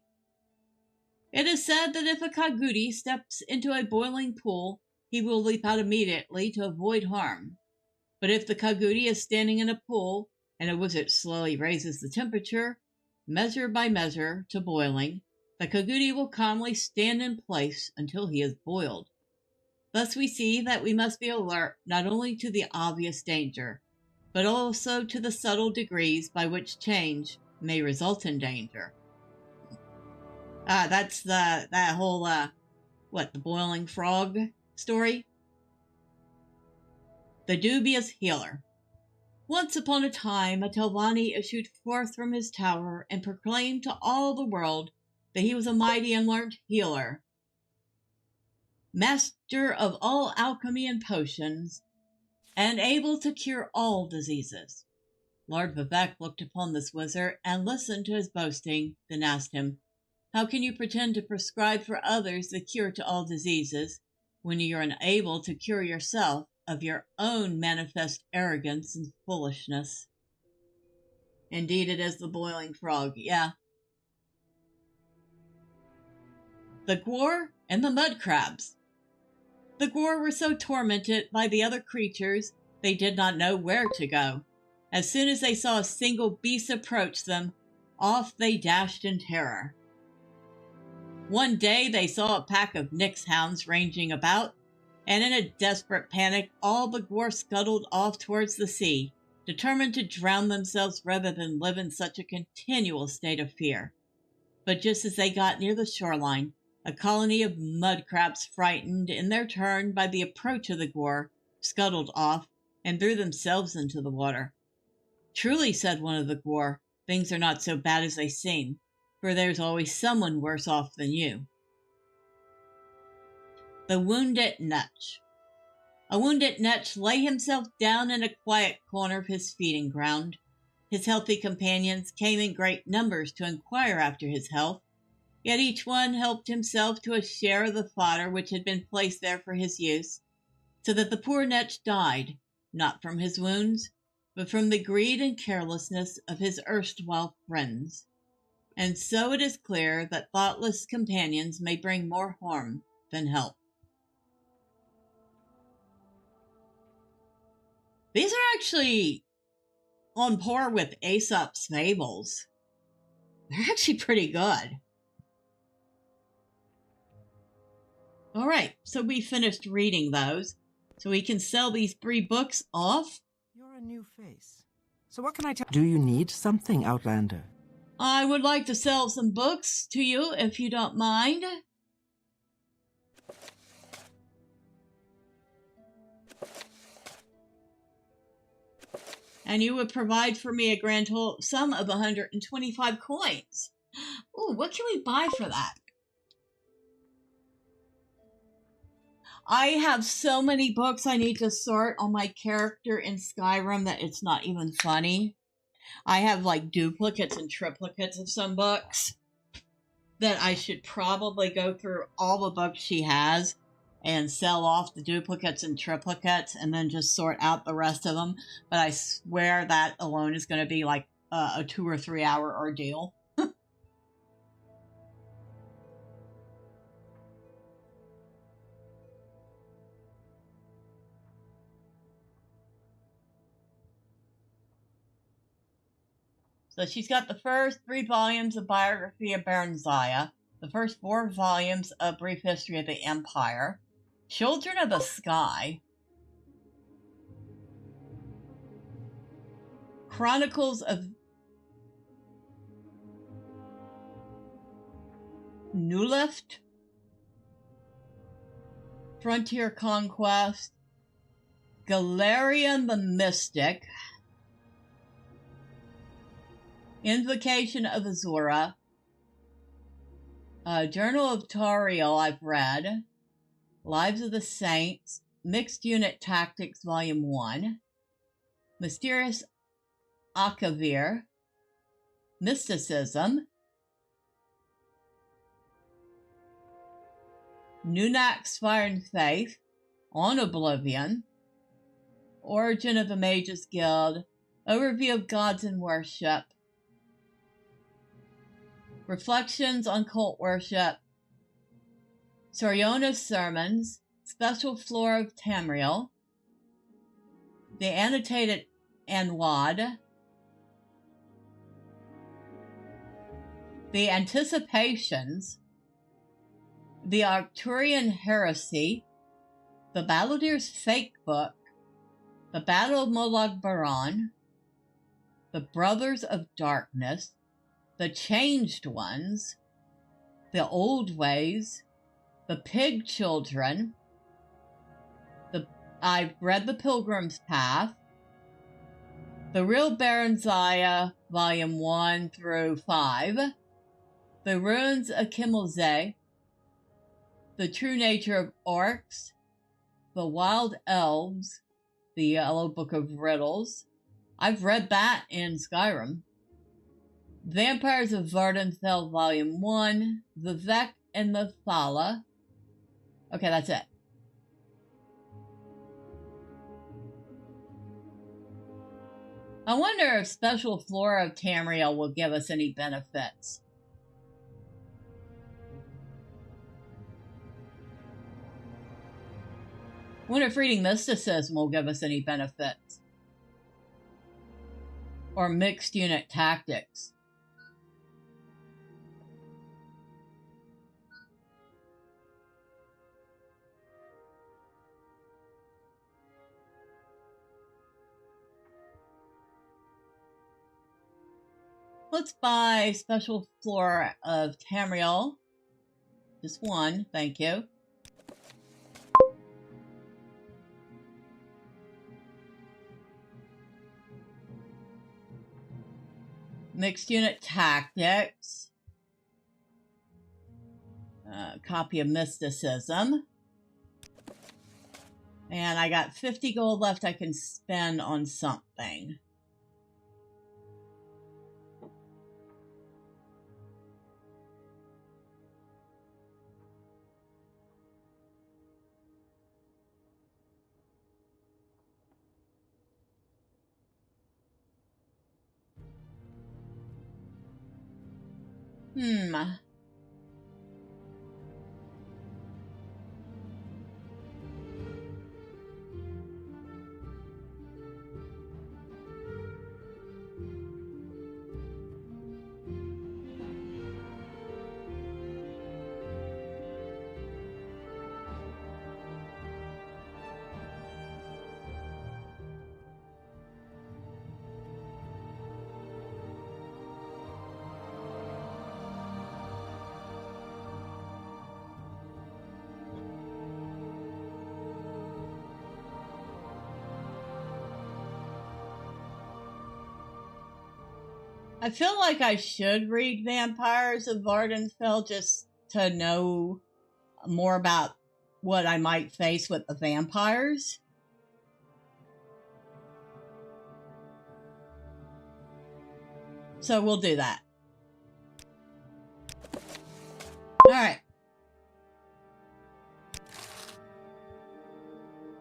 It is said that if a Kagudi steps into a boiling pool, he will leap out immediately to avoid harm. But if the Kagudi is standing in a pool, and a wizard slowly raises the temperature, measure by measure, to boiling, the Kagudi will calmly stand in place until he is boiled. Thus we see that we must be alert not only to the obvious danger, but also to the subtle degrees by which change may result in danger. That's that whole, the boiling frog story? The Dubious Healer. Once upon a time, a Telvanni issued forth from his tower and proclaimed to all the world that he was a mighty and learned healer, master of all alchemy and potions, and able to cure all diseases. Lord Vivek looked upon this wizard and listened to his boasting, then asked him, How can you pretend to prescribe for others the cure to all diseases, when you are unable to cure yourself of your own manifest arrogance and foolishness? Indeed, it is the boiling frog, yeah. The Gwar and the Mud Crabs. The Gwar were so tormented by the other creatures, they did not know where to go. As soon as they saw a single beast approach them, off they dashed in terror. One day they saw a pack of Nyx hounds ranging about, and in a desperate panic all the Gwar scuttled off towards the sea, determined to drown themselves rather than live in such a continual state of fear. But just as they got near the shoreline, a colony of mud crabs, frightened in their turn by the approach of the Gwar, scuttled off and threw themselves into the water. Truly, said one of the Gwar, things are not so bad as they seem, for there's always someone worse off than you. The Wounded Netch. A wounded Netch lay himself down in a quiet corner of his feeding ground. His healthy companions came in great numbers to inquire after his health, yet each one helped himself to a share of the fodder which had been placed there for his use, so that the poor Netch died, not from his wounds, but from the greed and carelessness of his erstwhile friends. And so it is clear that thoughtless companions may bring more harm than help. These are actually on par with Aesop's fables. They're actually pretty good. All right, so we finished reading those, so we can sell these 3 books off. You're a new face. So what can I tell? Do you need something, Outlander? I would like to sell some books to you if you don't mind. And you would provide for me a grand total sum of 125 coins. Ooh, what can we buy for that? I have so many books I need to sort on my character in Skyrim that it's not even funny. I have like duplicates and triplicates of some books that I should probably go through all the books she has and sell off the duplicates and triplicates and then just sort out the rest of them. But I swear that alone is going to be like a 2 or 3 hour ordeal. So she's got the first 3 volumes of Biography of Baranzaya, the first 4 volumes of Brief History of the Empire, Children of the Sky, Chronicles of Nuleft, Frontier Conquest, Galerion the Mystic, Invocation of Azura, Journal of Tariel I've read, Lives of the Saints, Mixed Unit Tactics Volume 1, Mysterious Akavir, Mysticism, Nunak's Fire and Faith, On Oblivion, Origin of the Mages Guild, Overview of Gods and Worship, Reflections on Cult Worship, Soriona's Sermons, Special Flora of Tamriel, the Annotated Anwad, the Anticipations, the Arcturian Heresy, the Balladeer's Fake Book, the Battle of Molag Baran, the Brothers of Darkness, the Changed Ones, the Old Ways, the Pig Children, I've read The Pilgrim's Path, The Real Baranzaya, Volume 1 through 5, The Ruins of Kimmelze, The True Nature of Orcs, The Wild Elves, The Yellow Book of Riddles. I've read that in Skyrim. Vampires of Vvardenfell, Volume 1, Vivek and the Thala. Okay, that's it. I wonder if Special Flora of Tamriel will give us any benefits. I wonder if reading Mysticism will give us any benefits. Or Mixed Unit Tactics. Let's buy Special Flora of Tamriel. Just one, thank you. Mixed Unit Tactics. Copy of Mysticism. And I got 50 gold left I can spend on something. I feel like I should read Vampires of Vvardenfell just to know more about what I might face with the vampires. So we'll do that. Alright.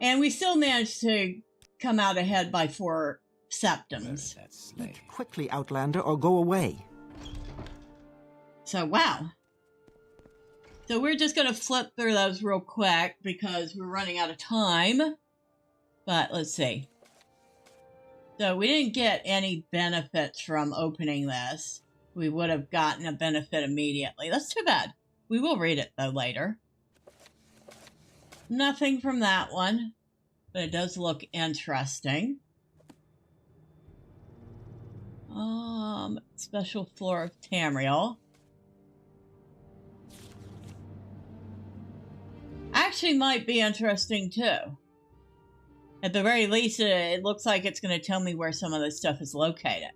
And we still managed to come out ahead by 4 septums. Eat quickly, Outlander, or go away. So, wow. So we're just going to flip through those real quick because we're running out of time. But let's see. So we didn't get any benefits from opening this. We would have gotten a benefit immediately. That's too bad. We will read it, though, later. Nothing from that one, but it does look interesting. Special floor of Tamriel. Actually might be interesting, too. At the very least, it looks like it's going to tell me where some of this stuff is located.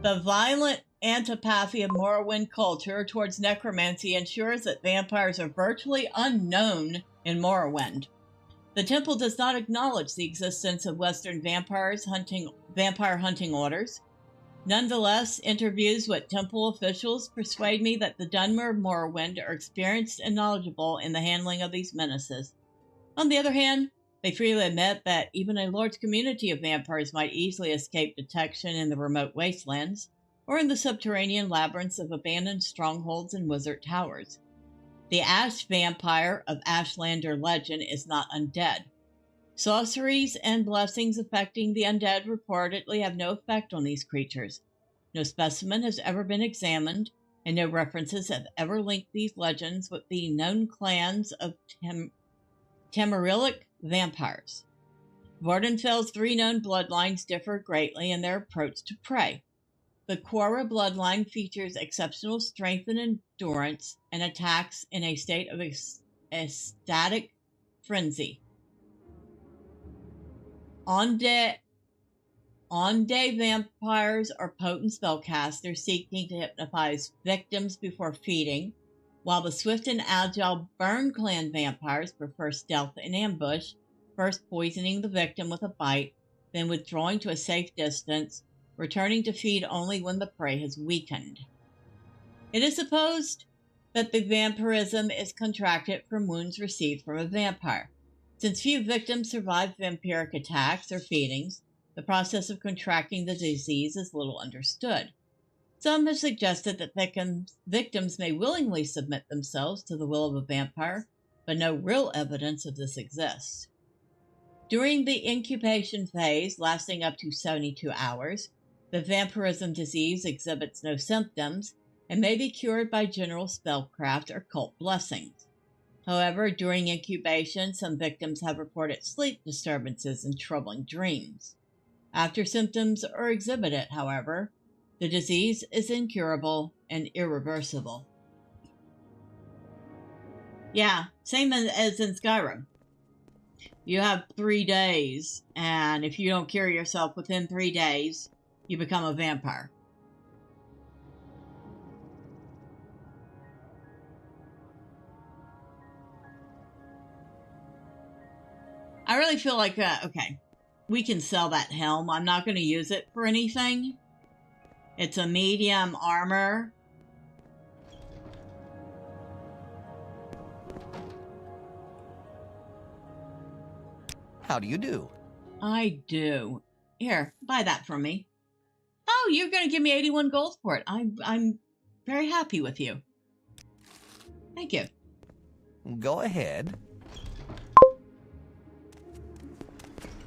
The violent antipathy of Morrowind culture towards necromancy ensures that vampires are virtually unknown in Morrowind. The temple does not acknowledge the existence of Western vampire hunting orders. Nonetheless, interviews with temple officials persuade me that the Dunmer of Morrowind are experienced and knowledgeable in the handling of these menaces. On the other hand, they freely admit that even a large community of vampires might easily escape detection in the remote wastelands, or in the subterranean labyrinths of abandoned strongholds and wizard towers. The Ash Vampire of Ashlander legend is not undead. Sorceries and blessings affecting the undead reportedly have no effect on these creatures. No specimen has ever been examined, and no references have ever linked these legends with the known clans of Tamarielic vampires. Vvardenfell's 3 known bloodlines differ greatly in their approach to prey. The Quora bloodline features exceptional strength and endurance and attacks in a state of ecstatic frenzy. On-day vampires are potent spellcasters seeking to hypnotize victims before feeding, while the swift and agile Burn Clan vampires prefer stealth and ambush, first poisoning the victim with a bite, then withdrawing to a safe distance, returning to feed only when the prey has weakened. It is supposed that the vampirism is contracted from wounds received from a vampire. Since few victims survive vampiric attacks or feedings, the process of contracting the disease is little understood. Some have suggested that victims may willingly submit themselves to the will of a vampire, but no real evidence of this exists. During the incubation phase, lasting up to 72 hours, the vampirism disease exhibits no symptoms and may be cured by general spellcraft or cult blessings. However, during incubation, some victims have reported sleep disturbances and troubling dreams. After symptoms are exhibited, however, the disease is incurable and irreversible. Yeah, same as in Skyrim. You have 3 days, and if you don't cure yourself within 3 days, you become a vampire. I really feel like, okay, we can sell that helm. I'm not going to use it for anything. It's a medium armor. How do you do? I do. Here, buy that from me. Oh, you're going to give me 81 gold for it. I'm very happy with you. Thank you. Go ahead.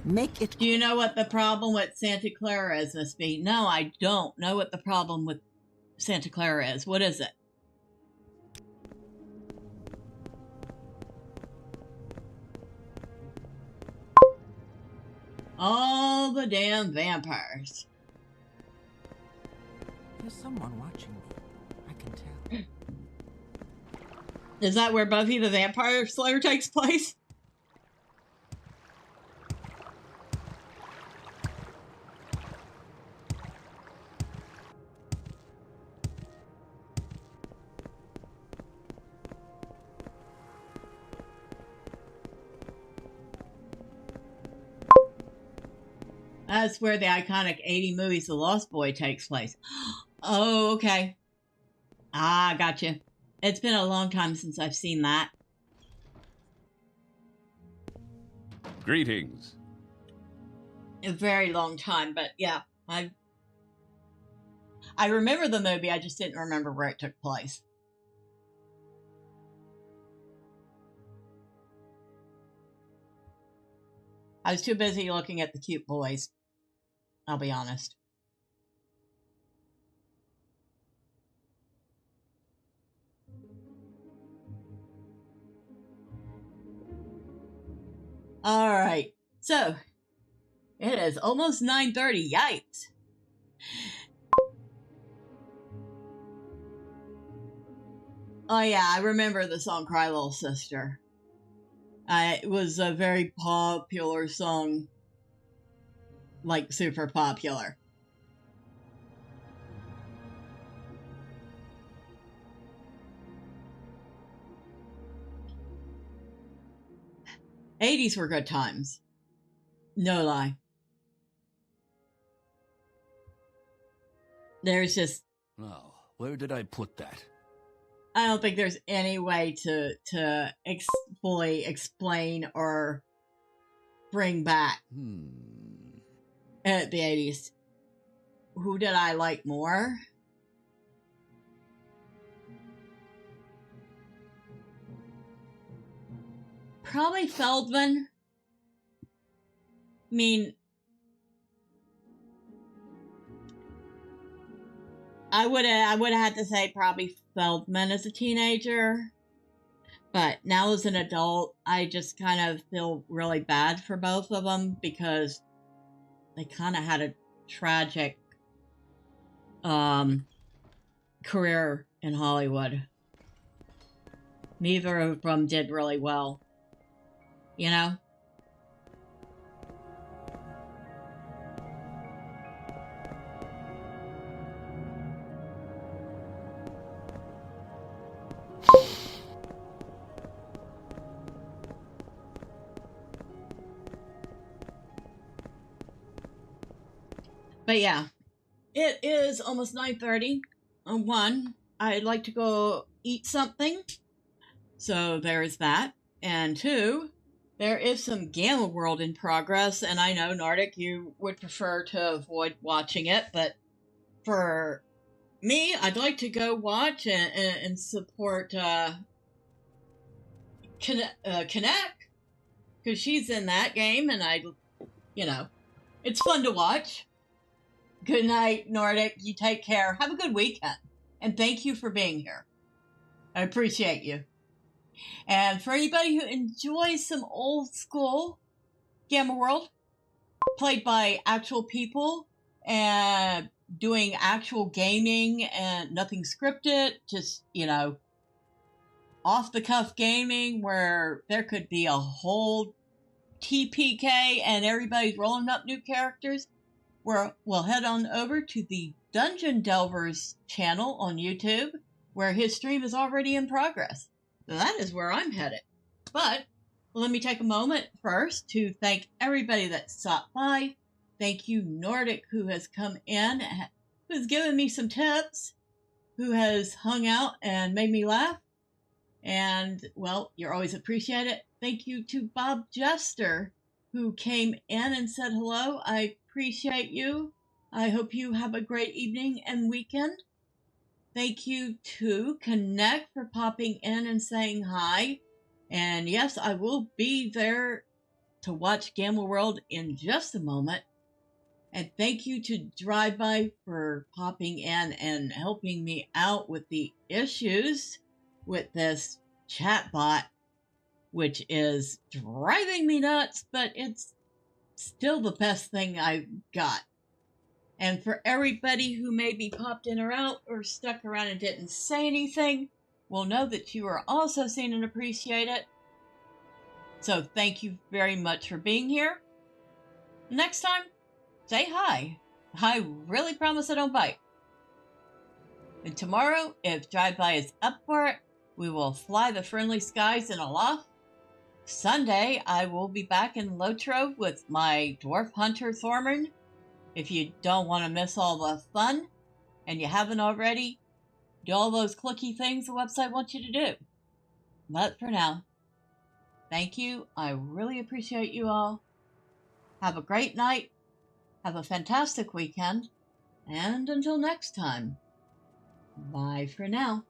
Make it... Do you know what the problem with Santa Clara is, Miss B? No, I don't know what the problem with Santa Clara is. What is it? All the damn vampires. There's someone watching me. I can tell. Is that where Buffy the Vampire Slayer takes place? That's where the iconic 80 movies The Lost Boy takes place. Oh, okay. Ah, gotcha. It's been a long time since I've seen that. Greetings. A very long time, but yeah, I remember the movie, I just didn't remember where it took place. I was too busy looking at the cute boys. I'll be honest. All right. So, it is almost 9:30. Yikes. Oh yeah, I remember the song Cry Little Sister. It was a very popular song. Like, super popular. '80s were good times. No lie. There's just... Now, where did I put that? I don't think there's any way to fully explain or bring back at the 80s. Who did I like more? Probably Feldman. I mean, I would have had to say probably Feldman as a teenager, but now as an adult, I just kind of feel really bad for both of them because they kind of had a tragic career in Hollywood. Neither of them did really well, you know? But yeah, it is almost 9:30. One, I'd like to go eat something. So there's that. And two, there is some Gamma World in progress. And I know, Nordic, you would prefer to avoid watching it. But for me, I'd like to go watch and support Connect. Because she's in that game. And it's fun to watch. Good night, Nordic. You take care. Have a good weekend. And thank you for being here. I appreciate you. And for anybody who enjoys some old school Gamma World, played by actual people and doing actual gaming and nothing scripted, just, off the cuff gaming where there could be a whole TPK and everybody's rolling up new characters, we'll head on over to the Dungeon Delvers channel on YouTube, where his stream is already in progress. So that is where I'm headed. But let me take a moment first to thank everybody that stopped by. Thank you, Nordic, who has come in, who's given me some tips, who has hung out and made me laugh. And, well, you're always appreciated. Thank you to Bob Jester, who came in and said hello. I appreciate you. I hope you have a great evening and weekend. Thank you to Connect for popping in and saying hi. And yes, I will be there to watch Gamma World in just a moment. And thank you to Drive By for popping in and helping me out with the issues with this chatbot, which is driving me nuts, but it's still the best thing I've got. And for everybody who maybe popped in or out or stuck around and didn't say anything, will know that you are also seen and appreciated. So thank you very much for being here. Next time, say hi. I really promise I don't bite. And tomorrow, if Drive-By is up for it, we will fly the friendly skies in aloft. Sunday, I will be back in Lotrove with my dwarf hunter Thorman. If you don't want to miss all the fun, and you haven't already, do all those clicky things the website wants you to do. But for now, thank you. I really appreciate you all. Have a great night. Have a fantastic weekend. And until next time, bye for now.